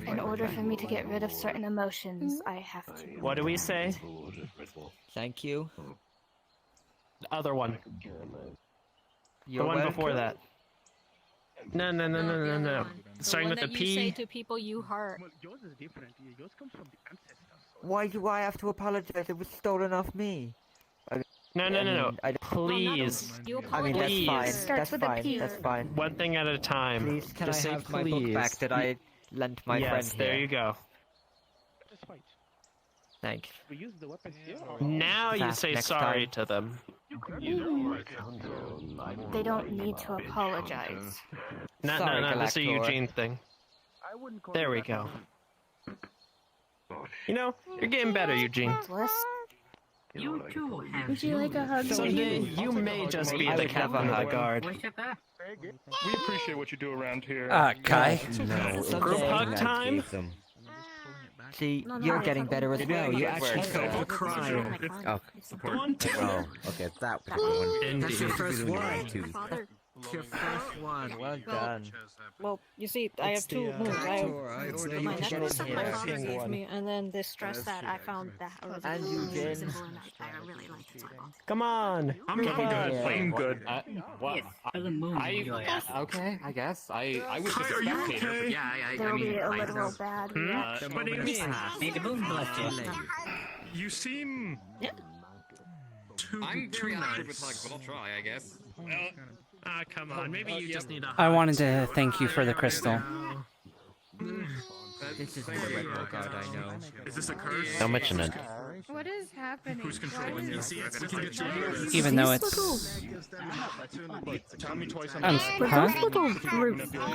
In order for me to get rid of certain emotions, I have to. What do we say? Thank you. The other one. You're the one welcome. before that. No. Starting with the You P. say to people you hurt. Well, yours is different. Yours comes from the ancestors. Why do I have to apologize? It was stolen off me. No. Please. I mean, that's Please. fine. That's fine. One thing at a time. Please, can Just I say have please. my book back that I lent my friend Yes, there here? you go. Just fight. Thanks. We use the weapons here. Now you Fast say next sorry time. to them. They don't need to apologize. No, Sorry, that's a Galactor. Eugene thing. I wouldn't call There we go. You know, you're getting better, Eugene. You too have. Would you like a hug? Someday you may just be I the would love a captain of the hug. guard. We appreciate what you do around here. Kai. Group hug time? See, No, you're no, getting it's better as well. You actually Over solved crying. Oh, oh, okay, that was the one. That's your Indeed. first one. Two. Father. It's your first one. Well done. Well, you see, I have two moves. I have order my you to get necklace in that my here. father gave one. me, and then this dress that I found that was And really Eugene. simple and I really liked it. Come on. I'm good. I'm good. Well, for the moon, Okay, I guess. I was just a Kai, are you spectator. okay? Yeah, There will be a I literal know. bad Hmm? reaction. What do you mean? May the moon bless you. You seem I'm very too active nice. with hugs, but I'll try, I guess. Well, come on. Maybe you just need a I wanted to thank you for the crystal. This is the red guard I know. Is this a curse? Don't mention it. What is happening? Who's controlling you? Even though it's... Tell me twice on Um, the huh? Little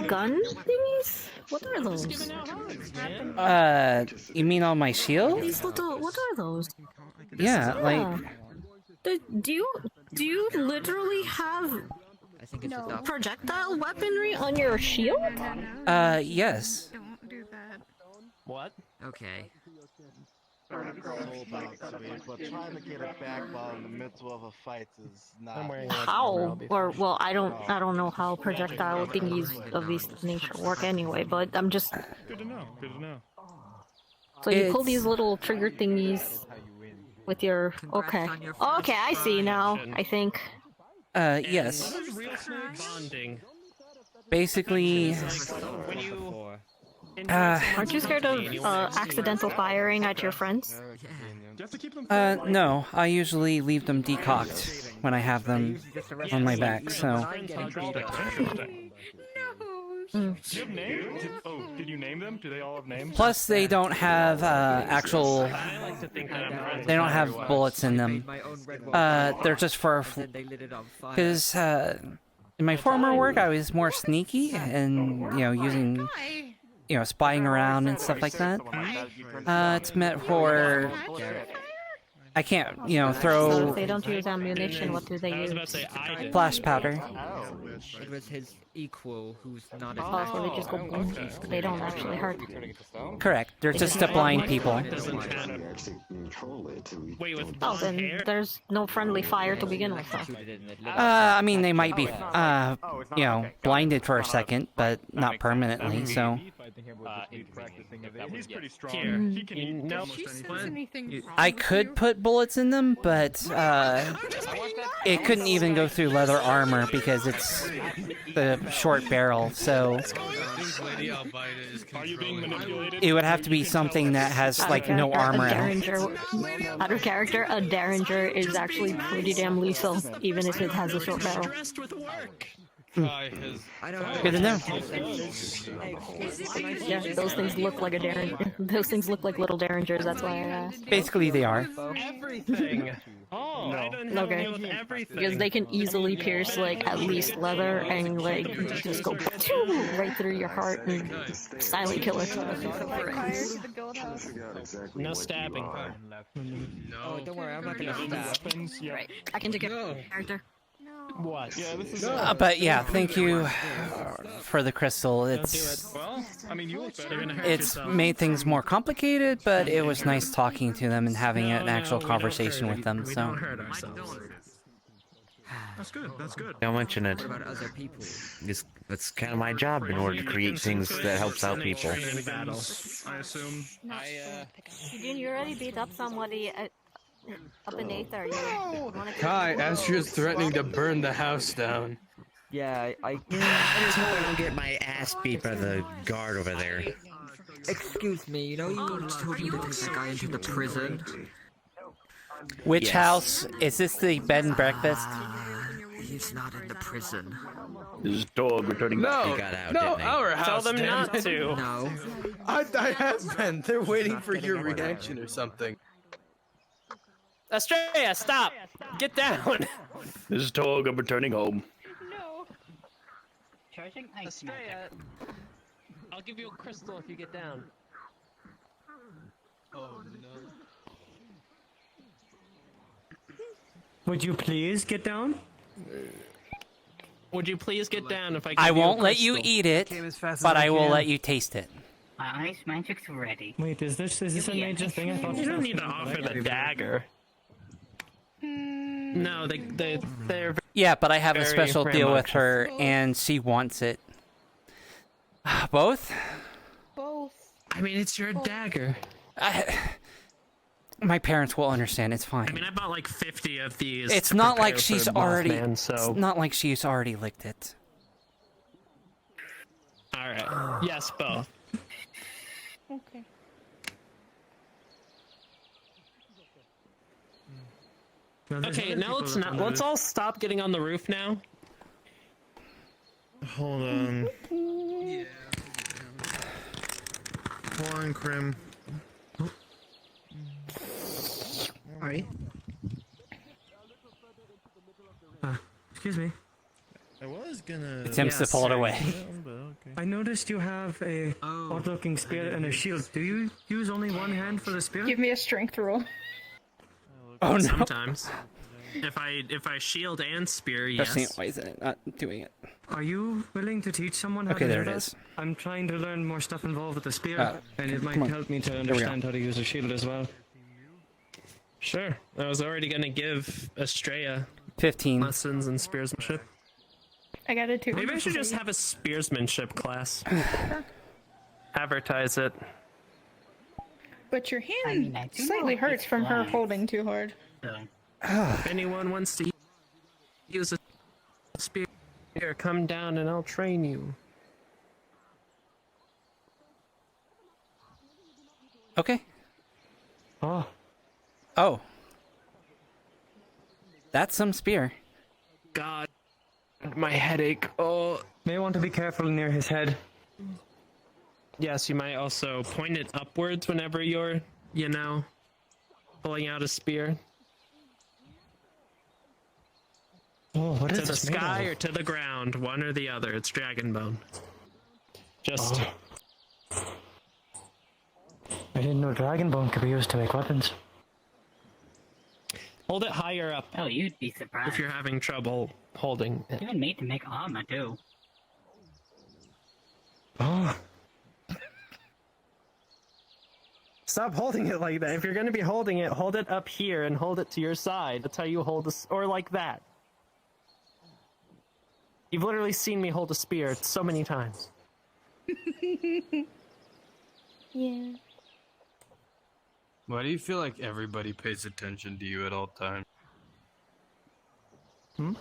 gun thingies? What are those? You mean on my shield? These little, what are those? Yeah, like... Do you literally have I think it's a duck. projectile weaponry on your shield? Yes. Don't do that. What? Okay. But trying to get it back while in the middle of a fight is not. How? Or well, I don't know how projectile thingies of this nature work anyway. But I'm just Good to know. Good to know. so you pull It's- these little trigger thingies with your okay. Okay, I see now. I think. Yes. Bonding. Basically... When you... Aren't you scared of accidental firing at your friends? No, I usually leave them decocked when I have them on my back, so... Do you have names? Did you name them? Do they all have names? Plus, they don't have, actual... I like to think that I'm friends They don't with have everyone. bullets in them. They're just for... Then they lit it on fire. Because, in my former work, I was more sneaky and, you know, using... You know, spying around and stuff like that. It's meant for... I can't, you know, So throw if they don't use ammunition, what do they I was use? about to say I did. flash powder. It was his equal who's not as Oh, so they just go boom. They don't actually hurt. Correct. They're just to blind people. Doesn't matter. Wait, with Oh, blonde then hair? there's no friendly fire to begin with. Huh? I mean, they might be, you know, blinded for a second, but not permanently, so... He's pretty strong. Here. He can eat No. almost anything. Anything I could put bullets in them, but, it couldn't even go through leather armor because it's the short barrel, so... Are you being manipulated? It would have to be something that has, like, no armor A at all. Derringer, out of character, a Derringer is actually pretty damn lethal, even if it has a short barrel. Kai has. I don't know. Good to know. Yeah, those things look like a derringer. Those things look like little derringers. That's why I asked. Basically, they are. Everything. Oh, I don't have Okay. with everything. Because they can easily pierce like at least leather and like just go right through your heart and silent killer. No stabbing. No. Don't worry, I'm not gonna stab. Right. I can take a character. What? Yeah, this is. But yeah, thank you for the crystal. It's Well, I mean, you look better. it's made things more complicated, but it was nice talking to them and having an actual conversation with them. So. That's good. That's good. Don't mention it. What about other people? That's kind of my job in order to create things that helps out people. I assume. Eugene, you already beat up somebody up in Aether. Kai, Astra's threatening to burn the house down. Yeah, I just hope I don't get my ass beat by the guard over there. Excuse me, you know you told me to take that guy into the prison? Which Yes. house? Is this the bed and breakfast? He's not in the prison. This dog returning back. He got out, didn't he? Our house. Tell them not to. No. I have been. They're waiting for your reaction or something. Estrella, stop! Get down! This is Tog. I'm returning home. No. Charging ice. Estrella, I'll give you a crystal if you get down. Oh no. Would you please get down? Would you please get down if I give I you won't a let you crystal? eat it, but I will let you taste it. My ice magic's ready. Wait, is this a major thing? I thought You don't need to offer the dagger. No, they're Yeah, but I have a very special deal with rambunctious. her, and she wants it. Both? Both. I mean, it's your dagger. My parents will understand. It's fine. I mean, I bought like 50 of these. It's to not prepare like for she's Mothman, already. So. It's not like she's already licked it. All right. Yes, both. Okay. Okay, now let's all stop getting on the roof now. Hold on. Pouring crim. Sorry. Excuse me. I was gonna. Attempts to pull it away. But okay. I noticed you have a odd-looking spear and a shield. Do you use only one hand for the spear? Give me a strength roll. Oh no. Sometimes. If I shield and spear, yes. Pressing it, why is it not doing it? Are you willing to teach someone how Okay, to there do it that? is. I'm trying to learn more stuff involved with the spear, and it might come on. help me to we go. understand how to use a shield as well. Sure. I was already gonna give Estrella 15 lessons in spearsmanship. I got a 2. Maybe I should just have a spearsmanship class. Advertise it. But your hand slightly hurts from her holding too hard. If anyone wants to use a spear, come down and I'll train you. Okay. Oh. Oh. That's some spear. God, my headache. Oh. May want to be careful near his head. Yes, you might also point it upwards whenever you're, pulling out a spear. Oh, what to is the this made sky of? or to the ground, one or the other. It's dragon bone. Just. I didn't know dragon bone could be used to make weapons. Hold it higher up. Oh, you'd be surprised. If you're having trouble holding it. Even made to make armor too. Oh. Stop holding it like that. If you're going to be holding it, hold it up here and hold it to your side. That's how you hold this, or like that. You've literally seen me hold a spear so many times. Yeah. Why do you feel like everybody pays attention to you at all times? To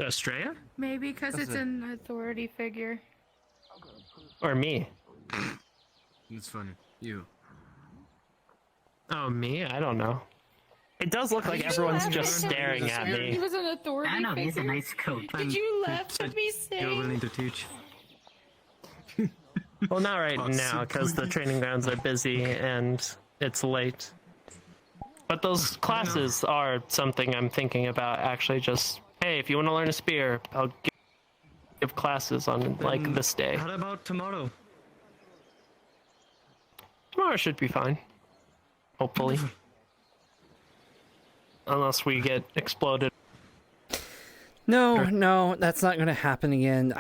Estrella? Maybe because That's it's it. an authority figure. Or me? It's funny. You. Oh, me? I don't know. It does look like everyone's just staring at He me. was an authority I know, he's a figure. nice coat. Did you laugh at me You're saying? willing to teach. Well, not right now, because the training grounds are busy and it's late. But those classes are something I'm thinking about, actually. Just, hey, if you want to learn a spear, I'll give classes on, like, this day. How about tomorrow? Tomorrow should be fine. Hopefully. Unless we get exploded. No, that's not going to happen again.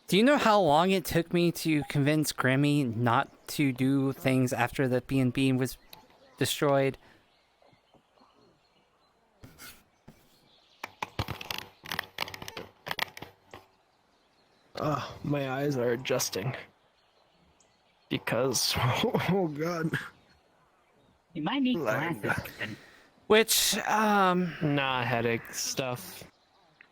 Do you know how long it took me to convince Grimmy not to do things after the B&B was destroyed? My eyes are adjusting. Because... Oh god. You might need glasses. Which, Nah, headache stuff.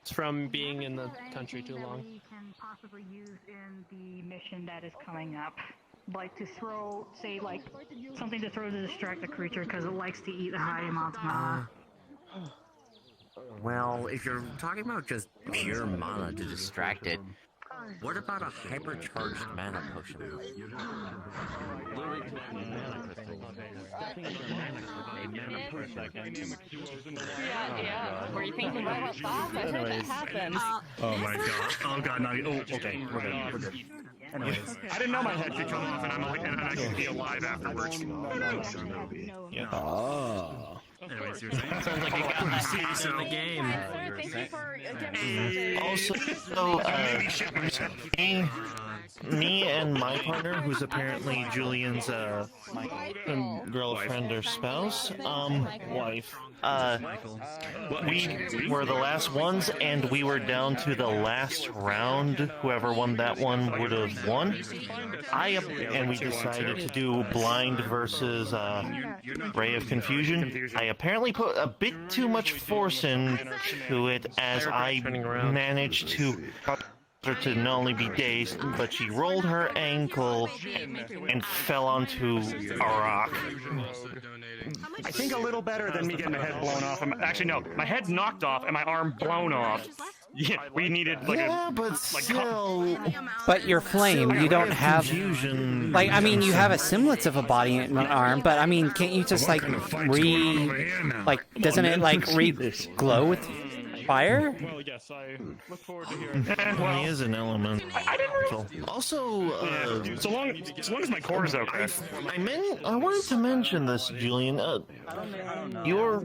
It's from being in the country too long. We can possibly use in the mission that is coming up. Like to throw, say, like, something to throw to distract the creature because it likes to eat a high amount of mana. Well, if you're talking about just pure mana to distract it, what about a hypercharged mana potion? Yeah. Were you thinking about thoughts? I heard that happened. Oh my god. Oh god, no. Oh, okay. We're good. Anyways, I didn't know my head could come off and I could be alive afterwards. Yeah. Oh. Anyways, you're saying? Sounds like you got my seats in the game. Me and my partner, who's apparently Julian's girlfriend or spouse, wife, we were the last ones, and we were down to the last round. Whoever won that one would have won. And we decided to do blind versus ray of confusion. I apparently put a bit too much force into it, as I managed to her to not only be dazed, but she rolled her ankle and fell onto a rock. I think a little better than me getting my head blown off. Actually, no, my head knocked off and my arm blown off. Yeah, we needed like But your flame, you don't have... Like, I mean, you have a semblance of a body and an arm, but I mean, can't you just like doesn't it like glow with fire? Well, yes, I look forward to hearing. He is an element. I didn't really... Also, so long as my core is okay. I wanted to mention this, Julian. Your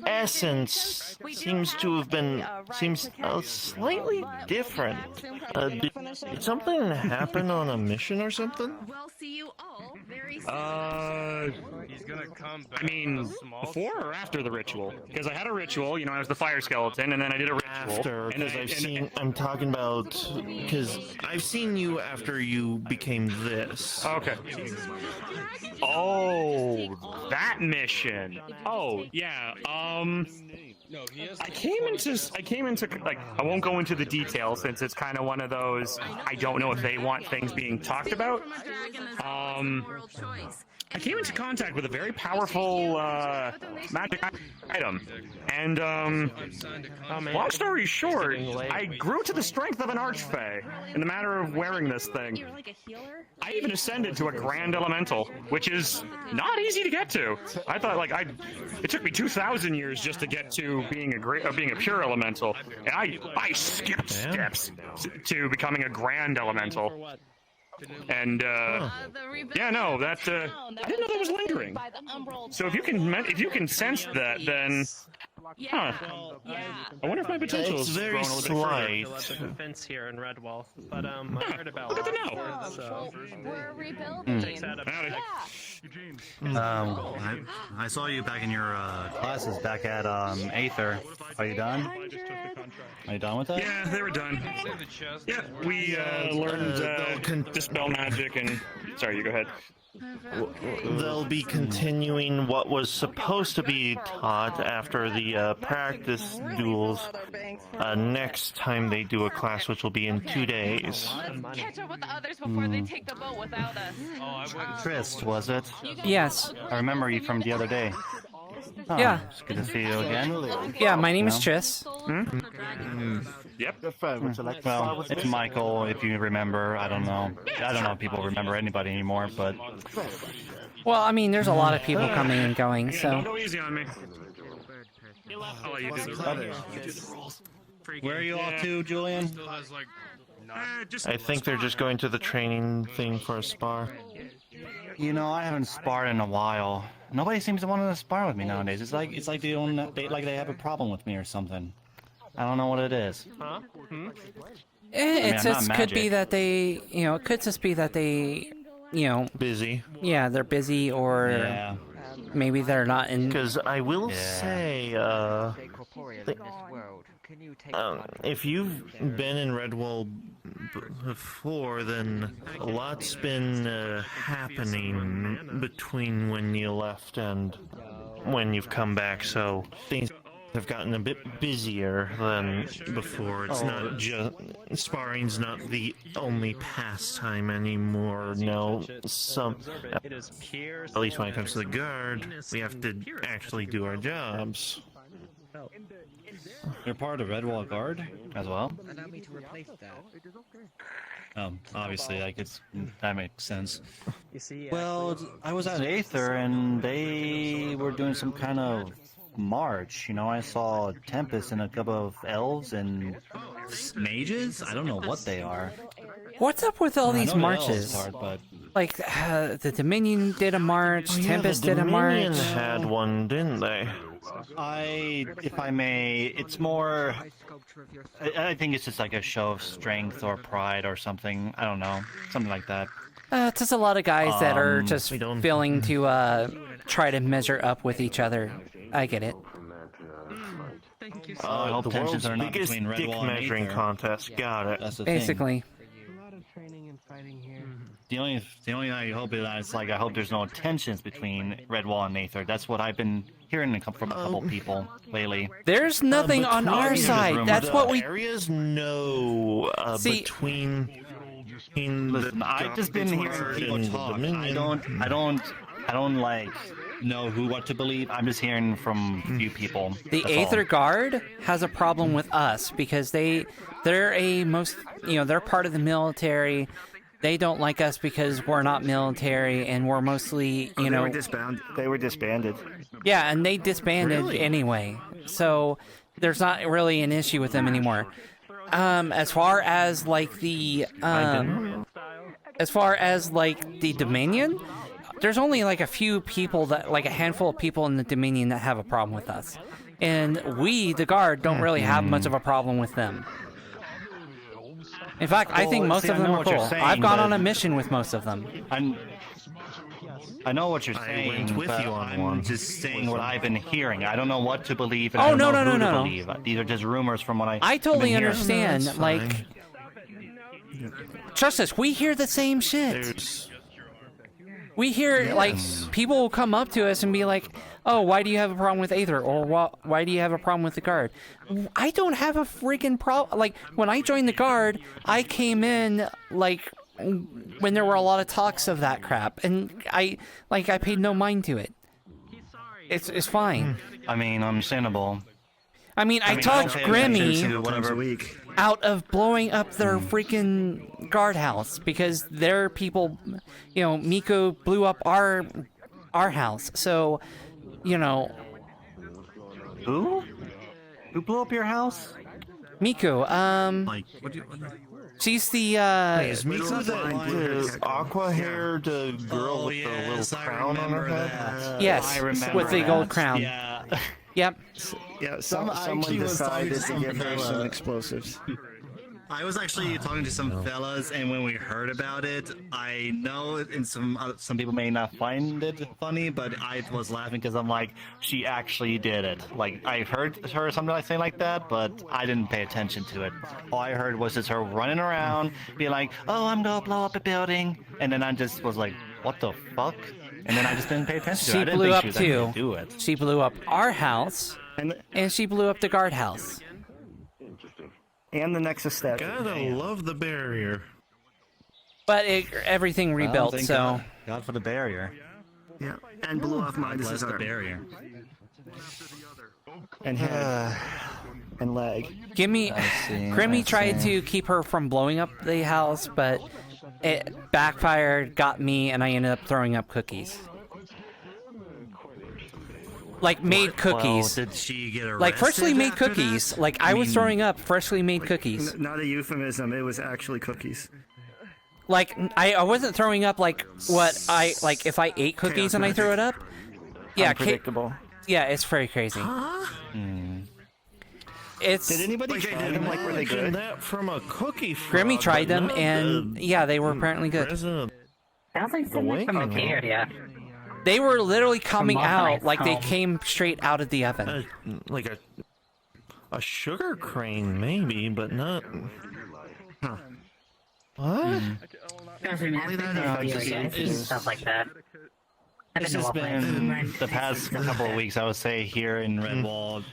essence seems to have been slightly different. Did something happen on a mission or something? We'll see you all very soon. He's gonna come back. I mean, before or after the ritual? Because I had a ritual, you know, I was the fire skeleton, and then I did a ritual. After, because I'm talking about, because I've seen you after you became this. Okay. Oh, that mission. Oh, yeah. I came into like, I won't go into the details since it's kind of one of those, I don't know if they want things being talked about. I came into contact with a very powerful magic item, and long story short, I grew to the strength of an archfey in the matter of wearing this thing. I even ascended to a grand elemental, which is not easy to get to. I thought it took me 2,000 years just to get to being a pure elemental, and I skipped steps to becoming a grand elemental. And yeah, no, that I didn't know that was lingering. So if you can sense that, then I wonder if my potential is very growing a little slight. bit further. The fence here in Redwall, but I heard about Good to it. know. So We're rebuilding. takes that Howdy. I saw you back in your classes back at Aether. Are you done? Are you done with that? Yeah, they were done. Yeah, we learned dispel magic and. Sorry, you go ahead. They'll be continuing what was supposed to be taught after the practice duels next time they do a class, which will be in 2 days. Catch up with the others before they take the boat without us. Trist, was it? Yes. I remember you from the other day. Oh, Yeah. It's good to see you again. Yeah, my name is No? Tris. Yep. Well, it's Michael, if you remember. I don't know. I don't know if people remember anybody anymore, but... Well, I mean, there's a lot of people coming and going, so. Go easy on me. I'll let you do the rules. Where are you off to, Julian? I think they're just going to the training thing for a spar. You know, I haven't sparred in a while. Nobody seems to want to spar with me nowadays. It's like they have a problem with me or something. I don't know what it is. Huh? It I'm not just could be magic. that they, it could just be that they, busy. Yeah, they're busy, or Yeah. maybe they're not in. Because I will say, if you've been in Redwall before, then a lot's been happening between when you left and when you've come back, so things have gotten a bit busier than before. It's not just sparring's not the only pastime anymore. No, at least when it comes to the guard, we have to actually do our jobs. You're part of Redwall Guard as well? Allow me to replace that. Obviously, that makes sense. Well, I was at Aether and they were doing some kind of march. I saw Tempest and a couple of elves and mages? I don't know what they are. What's up with all I these know the marches? elves part, but... Like, the Dominion did a march, Oh, yeah, Tempest the did a Dominion march. had one, didn't they? if I may, it's more... I think it's just like a show of strength or pride or something. I don't know. Something like that. It's just a lot of guys that are just we don't- feeling to try to measure up with each other. I get it. I hope The tensions world's are not biggest between dick Redwall and measuring Aether. contest. Got it. That's the thing. Basically. The only thing I hope is that it's like I hope there's no tensions between Redwall and Aether. That's what I've been hearing from a couple people lately. There's nothing on our side. That's what we. Areas no See- between Listen, I've just been hearing people talk. I don't like know what to believe. I'm just hearing from a few people. The That's all. Aether Guard has a problem with us because they're part of the military. They don't like us because we're not military and we're mostly, They were disbanded. Yeah, and they disbanded anyway. So there's not really an issue with them anymore. As far as the Dominion, there's only like a few people a handful of people in the Dominion that have a problem with us. And we, the Guard, don't really have much of a problem with them. In fact, I think most of them are cool. I've gone on a mission with most of them. I know what you're saying. went with but you on I'm one. just saying what I've been hearing. I don't know what to believe. And Oh, I don't no, know no, who no, to no. believe. These are just rumors from what I totally I've been understand. hearing. Like, trust us, we hear the same shit. We hear, people will come up to us and be like, oh, why do you have a problem with Aether? Or why do you have a problem with the Guard? I don't have a freaking problem. Like, when I joined the Guard, I came in, when there were a lot of talks of that crap. And I paid no mind to it. It's fine. I mean, understandable. I talked don't pay Grimmy attention to whatever out of blowing up their freaking guardhouse because their people, Miko blew up our house. So, Who? Who blew up your house? Miko, she's the, Is Miko the aqua-haired girl with the little crown on her head? Yes, with the gold crown. Yeah. Yep. Yeah, someone decided to give her some explosives. I was actually talking to some fellas, and when we heard about it, I know, and some people may not find it funny, but I was laughing because I'm like, she actually did it. Like, I heard her something like that, but I didn't pay attention to it. All I heard was just her running around, being like, "Oh, I'm gonna blow up a building," and then I just was like, what the fuck? And then I just didn't pay attention to it. She I didn't blew think up she was actually too. gonna do it. She blew up our house, and she blew up the guard house. And the Nexus statue. Gotta love the barrier. But everything rebuilt, thank so... God for the barrier. Yeah, and blew off my Bless the desire. barrier. And head. And leg. Grimmy tried to keep her from blowing up the house, but it backfired, got me, and I ended up throwing up cookies. Like, made cookies. Well, did she get arrested like, freshly made after cookies. that? Like, I was throwing up freshly made cookies. Not a euphemism, it was actually cookies. Like, I wasn't throwing up, like, what I... Like, if I ate cookies and I threw it up? Yeah, Unpredictable. yeah, it's very crazy. It's... Did anybody try them? Like, were they good? That from a cookie frog, Grimmy tried but them, not and the yeah, they were apparently good. president. Sounds like something from a area. They were literally coming From out Mother's like they home. came straight out of the oven. Like a sugar crane, maybe, but not. Huh. What? Stuff like that. This has been the past couple of weeks, I would say, here in Redwall.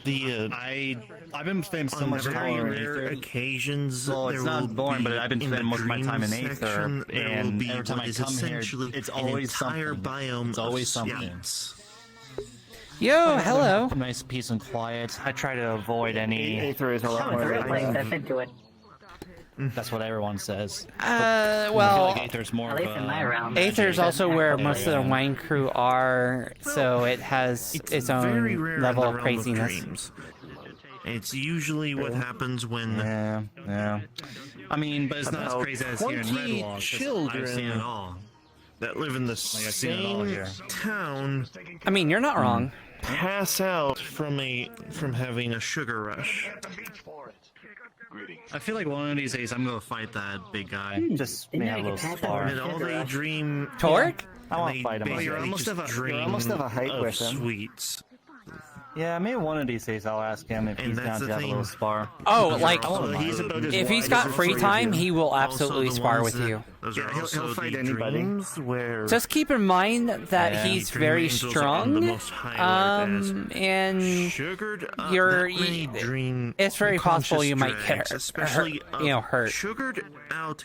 I've been spending so much time in Aether. Occasions. Well, it's not boring, but I've been spending most of my time in Aether, and every time I come here, it's always something. It's always something. Yo, hello. Nice peace and quiet. I try to avoid any. Aether is a lot more. into it. That's what everyone says. Well, I feel like Aether's more At least in my realm. Aether's also where most of the wine crew are, so it has its very own rare level in of the realm craziness. dreams. It's usually what happens when Yeah. I mean, but it's not as crazy as here in 20 Redwall. 'Cause children I've seen it all. that live in the I've seen it all same here. town I mean, you're not wrong. pass out from having a sugar rush. I feel like one of these days I'm gonna fight that big guy. Just may have a little spar. And all they dream. Torque? I want to fight him. You're almost of a height with him. Sweets. Yeah, maybe one of these days I'll ask him if he's down to have a little spar. Oh, like, He's if he's got free time, he will absolutely spar with you. Those are Yeah, he'll also fight the anybody. dreams where Just keep in mind that Yeah. he's dream very angels are on strong, the most high alert as and sugared up you're, that many dream it's very possible conscious you might drags, get especially hurt. Sugared out.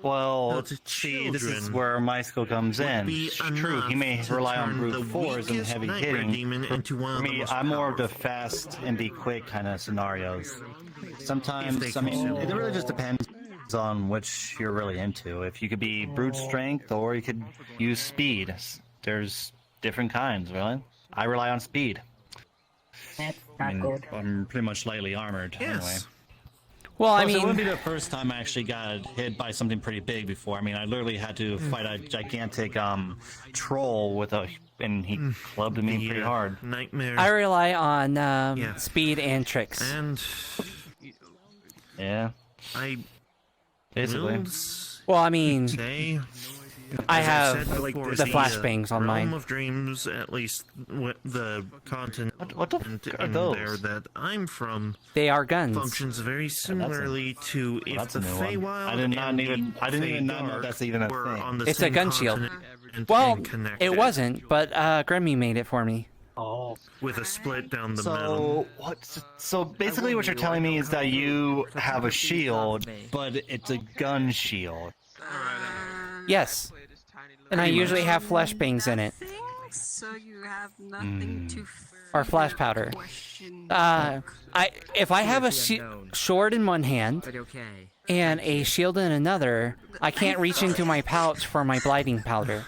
Well, the see, this is children where my skill comes in. be It's true, he may enough to rely on turn brute the force and weakest heavy nightmare hitting. demon into one For of the me, most I'm more of the powerful. fast and be quick kind of scenarios. If Sometimes, they I mean, consume it really just depends on which you're really into. If you could be brute strength or you could use speed. There's different kinds, really. I rely on speed. That's not good. I'm pretty much lightly armored anyway. Well, I Plus, it mean, wouldn't be the first time I actually got hit by something pretty big before. I mean, I literally had to fight a gigantic troll with and he clubbed me pretty hard. Nightmare. I rely on speed and tricks. And Yeah, I basically. will Well, I mean, say, I as have I've said before, the flashbangs on realm mine. of dreams, at least the continent What the f are in those? there that I'm from, They are guns. functions very similarly to if That's the a new one. Feywild I did not and even. the I didn't even know Feydark that's even a were thing. on the It's a same gun shield. continent and Well, connected it wasn't, but Grimmy made it for me. Oh. with a split down the middle. So what? So basically, what you're telling me is that you have a shield, but it's a gun shield. Yes. And I usually have flashbangs in it. So you have nothing to Or flash powder. If I have a sword in one hand and a shield in another, I can't reach into my pouch for my blinding powder.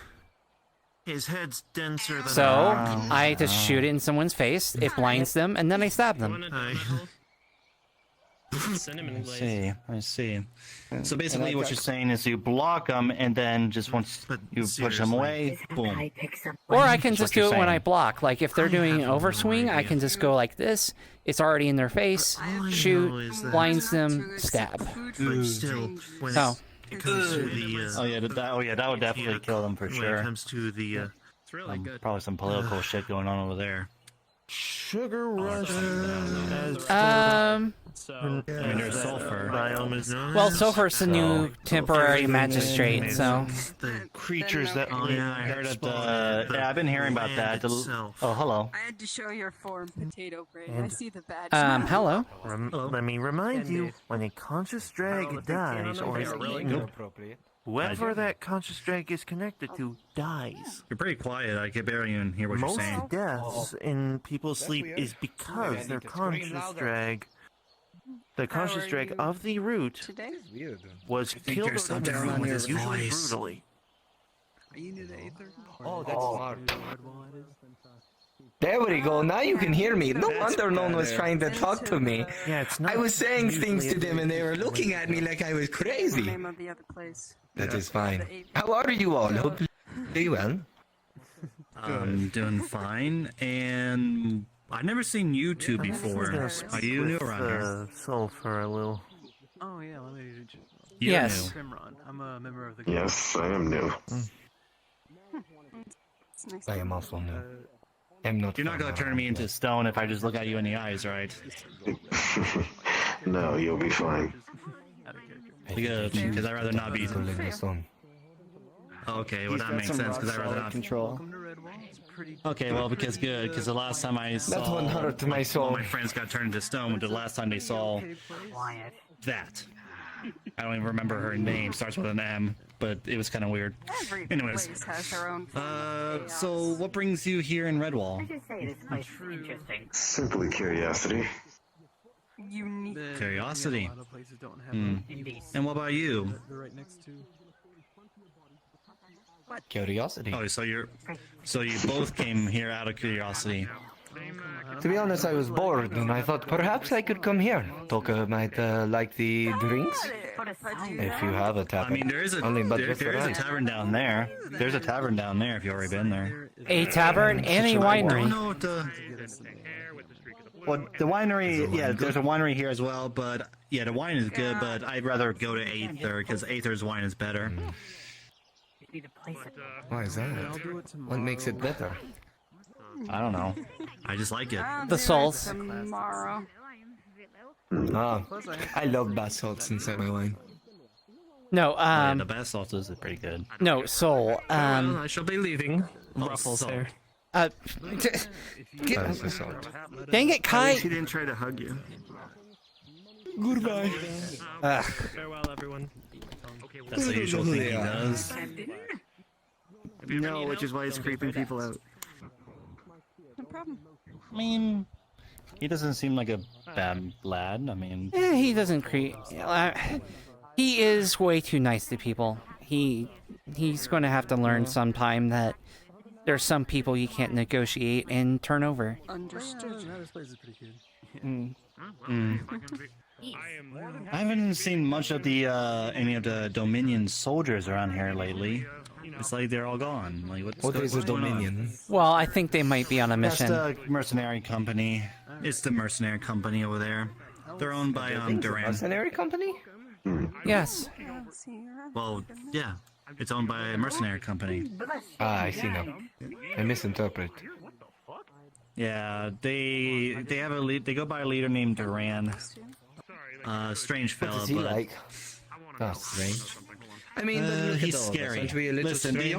His head's denser than So I just shoot it in someone's face, it blinds them, and then I stab them. I see. So basically, what you're saying is you block them, and then just once you push them away, boom. Or I can That's just what you're do it when I saying. block. Like if they're doing an overswing, I can just go like this. It's already in their face. Shoot, blinds them, stab. But still, when Oh. it comes to the that would definitely kill them for when sure. it comes to the Probably some political shit going on over there. Sugar rush. So, I mean, there's sulfur. Biome is known Well, as. Sulfur's the new temporary magistrate, so. The creatures that Oh yeah, I heard of the. Yeah, I've been hearing about that. Oh, hello. I had to show your form, potato brain. I see the badge. Hello. Let me remind you, when a conscious drag dies or is eaten, whoever that conscious drag is connected to dies. You're pretty quiet. I can barely even hear what you're saying. Most deaths in people's sleep is because their conscious drag, the conscious drag of the root, was killed there's or something wrong with his usually voice. brutally. Are you new to Aether? Oh, that's smart. There we go. Now you can hear me. No wonder no one was trying to talk to me. Yeah, it's not. I was saying things to them and they were looking at me like I was crazy. Name of the other place. That is fine. How are you all? Hope you well. I'm doing fine, and I've never seen you two before. Are you new around here? Sulfur a little. Oh yeah, let me. You're Yes. new. Simran, I'm a member of the. Yes, I am new. I am also new. I'm not. You're not gonna turn me into stone if I just look at you in the eyes, right? No, you'll be fine. Because I'd rather not be. Okay, well He's that got makes some sense. Because I'd rather rock-solid not. control. Okay, well because good. Because the last time I saw. That one hurt my soul. All my friends got turned into stone. The last time they saw Quiet. that. I don't even remember her name. Starts with an M, but it was kind of weird. Every Anyways, place has their own. so what brings you here in Redwall? I just say this place is interesting. Simply curiosity. Unique. Curiosity. A lot of places don't have Hmm. them. And what about you? They're right next to. Curiosity. Oh, so you both came here out of curiosity. To be honest, I was bored and I thought perhaps I could come here. Toka might like the drinks. If you have a tavern. I mean, there is a with there is a rice. tavern down there. There's a tavern down there if you've already been there. A tavern and a winery. No, well, the winery, yeah, there's a winery here as well, but yeah, the wine is good, but I'd rather go to Aether because Aether's wine is better. Why is that? What makes it better? I don't know. I just like it. The souls. Tomorrow. Ah, I love bath salts inside my wine. No, the best sauce is pretty good. no, soul. I shall be leaving. Ruffles salt. there. That is the salt. Dang it, Kai! He didn't try to hug you. Goodbye. Farewell, everyone. That's the usual thing he does. No, which is why it's creeping people out. No problem. I mean, he doesn't seem like a bad lad. I mean, He doesn't create. He is way too nice to people. He's going to have to learn sometime that there's some people you can't negotiate and turn over. Understood. This place is pretty good. I haven't seen much of the any of the Dominion soldiers around here lately. It's like they're all gone. Like What is a what's going on? Dominion? Well, I think they might be on a That's mission. the mercenary company. It's the mercenary company over there. They're owned by Duran. Mercenary company? Yes. Well, yeah, it's owned by a mercenary company. Ah, I see now. I misinterpret. Yeah, they have a lead. They go by a leader named Duran. Strange What fella, is he but like? Oh, strange. I mean, he's scary. Listen, the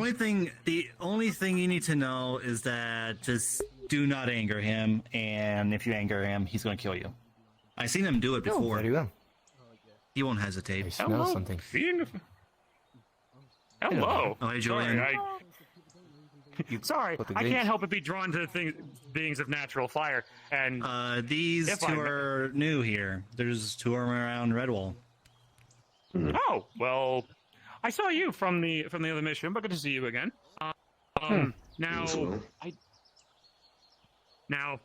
only thing you need to know is that just do not anger him, and if you anger him, he's going to kill you. I've seen him do it before. Very well. He won't hesitate. Smell something. Hello. Oh, hey, Julian. Sorry, I can't help but be drawn to beings of natural fire. And these if two are new here. There's two of them around Redwall. Oh well, I saw you from the other mission, but good to see you again. Now,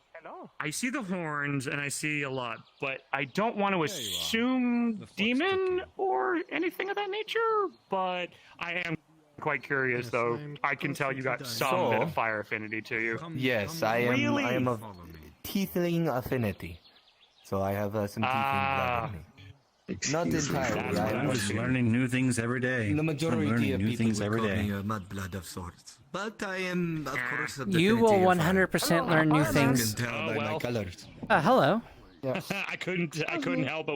I see the horns and I see a lot, but I don't want to assume demon or anything of that nature. But I am quite curious, though. I can tell you got some bit of fire affinity to you. Yes, I am. Really? I am of tiefling affinity, so I have some tiefling blood in me. Not entirely. I'm just learning new things every day. The majority of new people things would every call day. me Mudblood of sorts. But I am, of course, a You will divinity of 100% learn new things. You can tell by my colors. Hello. I couldn't help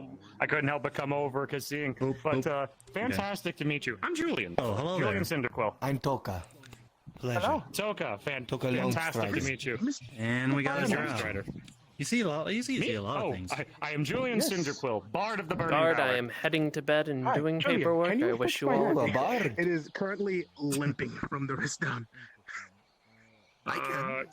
but come over because seeing. But fantastic to meet you. I'm Julian. Oh, hello Julian there. Cinderquill. I'm Toka. Pleasure. Hello, Toka. Fantastic to meet you. And we got a Ghost drow. Rider. You see a lot. You see Me? a lot Oh, of things. I am Julian Cinderquill, Bard of the Burning Guard, Power. I am heading to bed and doing Julian, paperwork. can you I wish fix you my all. hand? Bard. It is currently limping from the wrist down.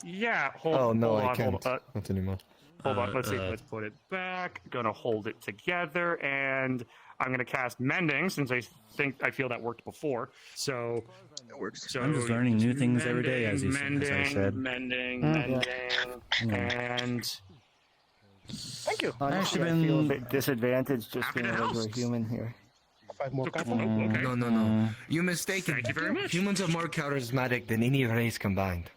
Yeah. Oh no, hold I on, can't. Hold on. Not anymore. Hold on. Let's see. Let's put it back. Gonna hold it together, and I'm gonna cast Mending since I feel that worked before. So it works. So I'm just learning new things every day, as I said. Mending, and thank you. Actually, I feel a bit disadvantaged just being a regular human here. 5 more copies. No. You're mistaken. Thank you very much. Humans are more charismatic than any race combined.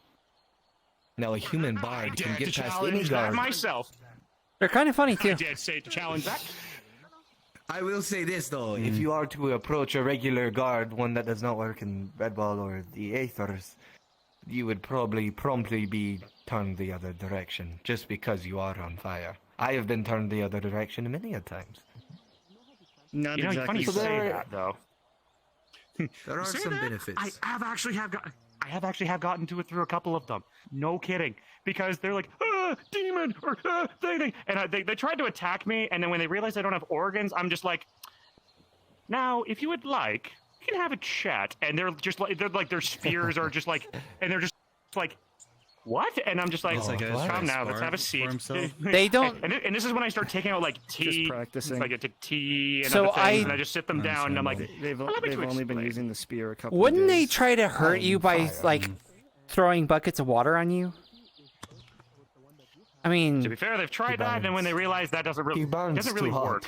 Now, a human bard can dare to get past challenge any that guard. myself. They're kind of funny I too. did say to challenge that. I will say this though. If you are to approach a regular guard, one that does not work in Red Ball or the Aethers, you would probably promptly be turned the other direction, just because you are on fire. I have been turned the other direction many a times. Not You know, exactly. funny you So say there- that though. There are Say some that? benefits. I have actually gotten to it through a couple of them. No kidding, because they're like, demon or thing, and they tried to attack me, and then when they realize I don't have organs, I'm just like, now if you would like, you can have a chat, and they're like their spheres are just like, and they're just like, what? And I'm just like, come now, let's have a seat. They don't. And this is when I start taking out like tea, Just practicing. like tea and So other things, and I just sit them down, and I'm like, They've allow me to only been explain. using the spear a couple Wouldn't of they days. try to hurt you by like throwing buckets of water on you? I mean, To be fair, they've tried that, and then when they realize that doesn't really hot. work.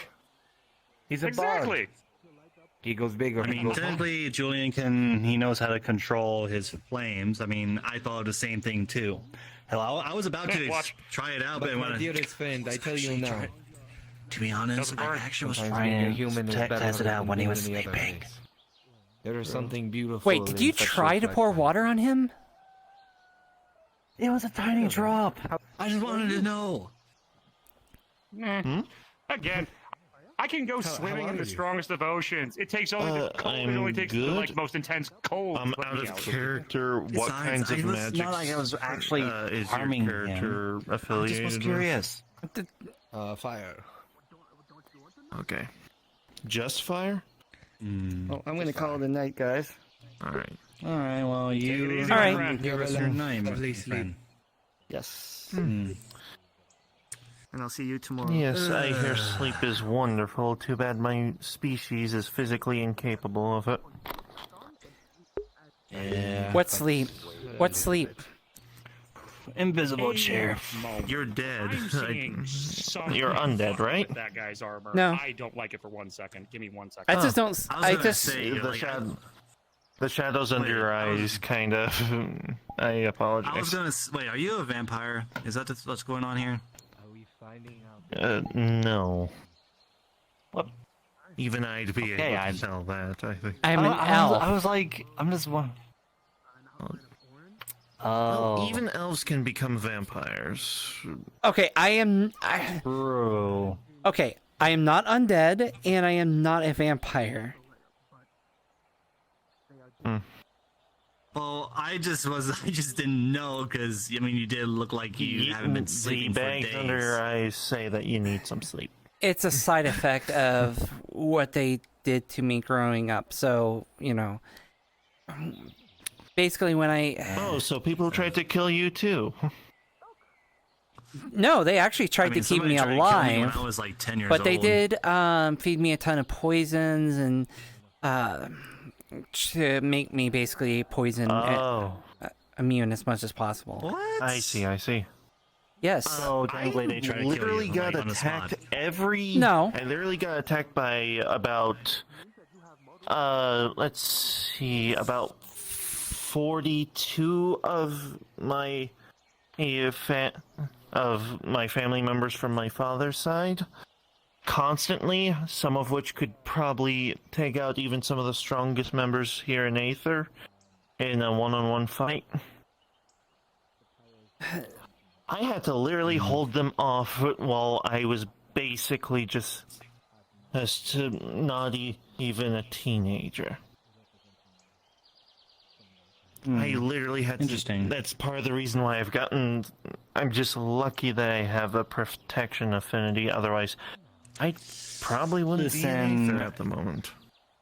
He's a Exactly. bard. He goes bigger. I mean, technically, Julian he knows how to control his flames. I mean, I thought the same thing too. Hell, I was about to try it out, but when my dearest friend, I tell you now. to be honest, I actually was Sometimes being a trying human to is better test it out than when he doing was any other sleeping. things. There is something beautiful. wait, did you in such try shit to like pour that. water on him? It was a tiny drop. I just wanted to know. Again, I can go swimming in the strongest of oceans. It takes only the cold. It only takes the like most intense cold. I'm to put out me of character. What Besides, kinds of it was magic not like I was actually is harming your character him. I affiliated just was with? curious. Fire. Okay. Just fire? Well, I'm gonna call it a night, guys. Alright. Alright, well, you... All right. Give us your name, Lovely friend. Yes. Hmm. And I'll see you tomorrow. Yes, I hear sleep is wonderful. Too bad my species is physically incapable of it. Yeah. What sleep? What sleep? Invisible chair. You're dead. I'm seeing something You're undead, right? with that guy's armor. No. I don't like it for 1 second. Give me 1 second. I just don't. I just. The shadows under your eyes, kind of. I apologize. I was gonna... Wait, are you a vampire? Is that what's going on here? No. What? Even I'd be able to tell that, I think. I'm an elf. I was like... I'm just one... Well, even elves can become vampires. Okay, I am. True. Okay, I am not undead, and I am not a vampire. Well, I just didn't know, because, I mean, you did look like you haven't been sleeping The for bags days. under your eyes say that you need some sleep. It's a side effect of what they did to me growing up. So, you know, basically when I... Oh, so people tried to kill you too. No, they actually tried to keep me alive. When I was like 10 years but they old. did feed me a ton of poisons and to make me basically poison immune as much as possible. What? I see. Yes. Oh, I they tried to kill literally you, got like, on the attacked spot. every... No. I literally got attacked by about... let's see, about 42 of my family members from my father's side constantly, some of which could probably take out even some of the strongest members here in Aether in a one-on-one fight. I had to literally hold them off while I was basically just not even a teenager. I literally had to. Interesting. That's part of the reason why I'm just lucky that I have a protection affinity. Otherwise, I probably wouldn't be in Aether at the moment.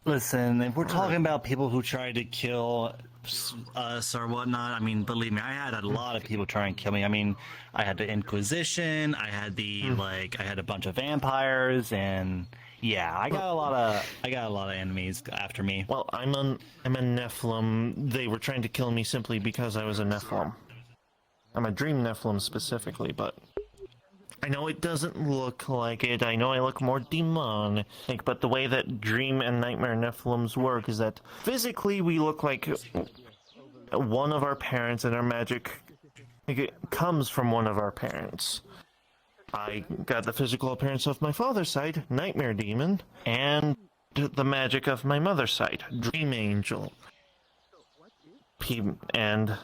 Listen, if we're talking about people who tried to kill us or whatnot, I mean, believe me, I had a lot of people try and kill me. I mean, I had the Inquisition, I had I had a bunch of vampires, and yeah, I got a lot of enemies after me. Well, I'm a Nephilim. They were trying to kill me simply because I was a Nephilim. I'm a Dream Nephilim specifically, but I know it doesn't look like it. I know I look more demonic, but the way that Dream and Nightmare Nephilims work is that physically we look like one of our parents, and our magic comes from one of our parents. I got the physical appearance of my father's side, Nightmare Demon, and the magic of my mother's side, Dream Angel. And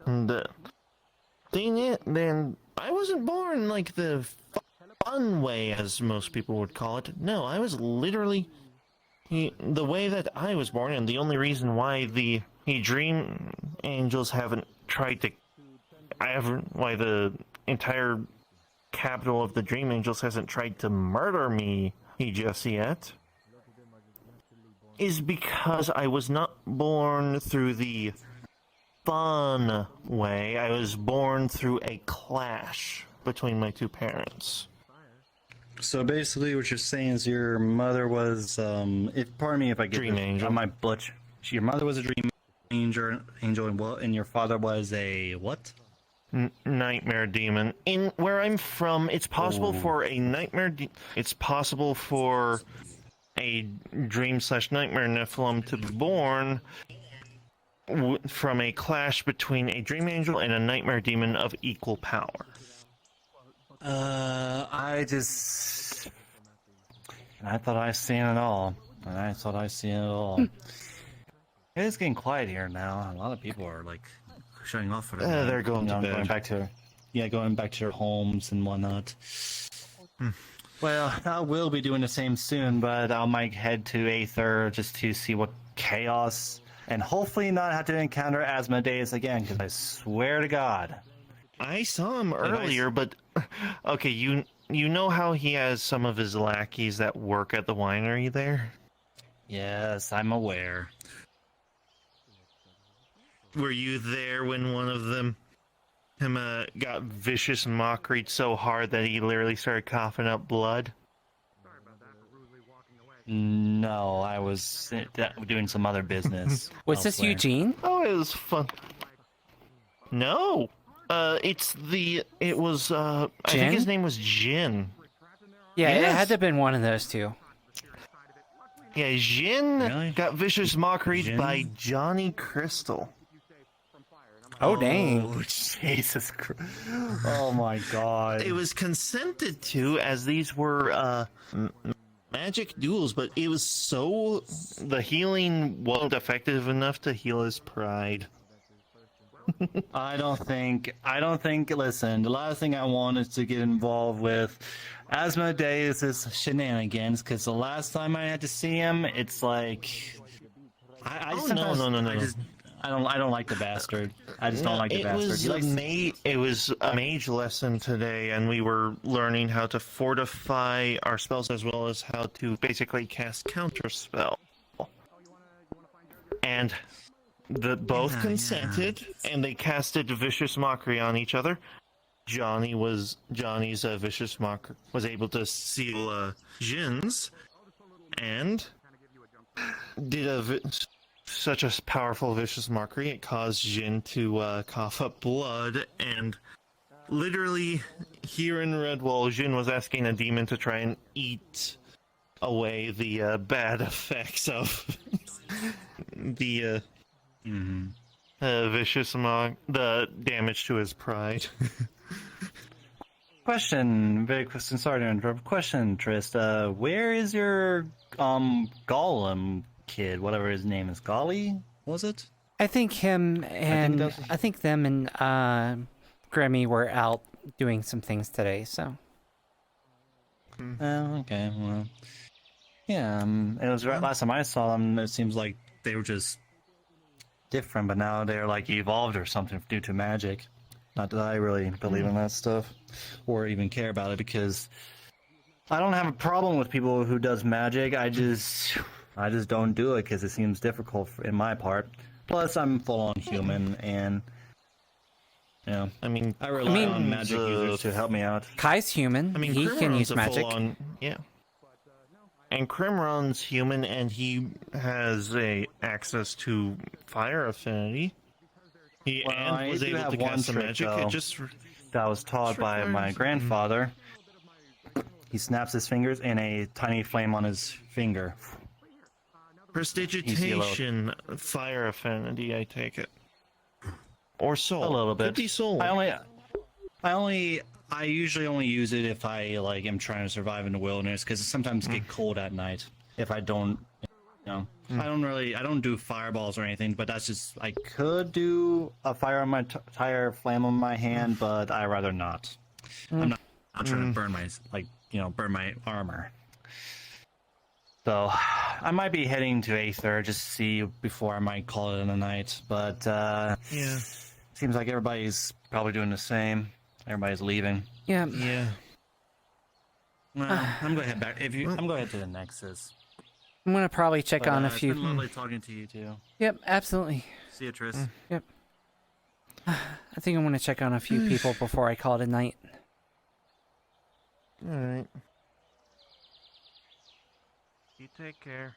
the thing is, then I wasn't born like the fun way, as most people would call it. No, I was literally the way that I was born, and the only reason why the Dream Angels haven't tried to, why the entire capital of the Dream Angels hasn't tried to murder me just yet, is because I was not born through the fun way. I was born through a clash between my two parents. So basically, what you're saying is your mother was, pardon me if I get Dream Angel. On my butch. Your mother was a Dream Angel, and your father was a what? Nightmare Demon. In where I'm from, it's possible for a Nightmare. It's possible for a Dream/Nightmare Nephilim to be born from a clash between a Dream Angel and a Nightmare Demon of equal power. I thought I seen it all. It's getting quiet here now. A lot of people are like shutting off for the night. They're going to bed. Going back to their homes and whatnot. Well, I will be doing the same soon, but I might head to Aether just to see what chaos, and hopefully not have to encounter Asmodeus again, because I swear to God. I saw him earlier, but okay, you know how he has some of his lackeys that work at the winery there? Yes, I'm aware. Were you there when one of them got vicious mockery so hard that he literally started coughing up blood? No, I was doing some other business. Was this Eugene? Oh, it was fun. No, I think his name was Jin. Yeah, Yes. it had to have been one of those two. Yeah, Jin got vicious mockery by Johnny Crystal. Oh, dang. Oh, Jesus Christ. Oh, my God. It was consented to, as these were magic duels, but it was the healing wasn't effective enough to heal his pride. I don't think, listen, the last thing I want is to get involved with Asmodeus' shenanigans, because the last time I had to see him, it's like... I don't like the bastard. I just don't like the bastard. It was a mage lesson today, and we were learning how to fortify our spells as well as how to basically cast counterspell. And both consented, and they casted vicious mockery on each other. Johnny's vicious mockery was able to seal Jin's, and did such a powerful vicious mockery, it caused Jin to cough up blood, and literally here in Redwall, Jin was asking a demon to try and eat away the bad effects of the the damage to his pride. Question, very question. Sorry to interrupt. Question, Trist. Where is your golem kid? Whatever his name is, Golly, was it? I think him and I think them and Grammy were out doing some things today. So. Oh, okay. Well, yeah. It was right last time I saw them. It seems like they were just different, but now they're like evolved or something due to magic. Not that I really believe in that stuff, or even care about it, because I don't have a problem with people who does magic. I just don't do it because it seems difficult in my part. Plus, I'm full on human, and yeah, I rely on magic users to help me out. Kai's human. I mean, he can use magic. Yeah. And Crimron's human, and he has access to fire affinity. He was able to cast some magic. It just that was taught by my grandfather. He snaps his fingers, and a tiny flame on his finger. Prestidigitation, fire affinity, I take it. Or soul. A little bit. Could be soul. I usually only use it if I am trying to survive in the wilderness, because it sometimes get cold at night. If I don't, I don't do fireballs or anything, but that's just, I could do a fire on my tire, flame on my hand, but I rather not. I'm not trying to burn my armor. So, I might be heading to Aether just to see before I might call it in the night, but yeah, seems like everybody's probably doing the same. Everybody's leaving. Yeah. Yeah. Well, I'm gonna head back. I'm going to head to the Nexus. I'm gonna probably check on a few. It's been lovely talking to you too. Yep, absolutely. See you, Tris. Yep. I think I'm gonna check on a few people before I call it a night. All right. You take care.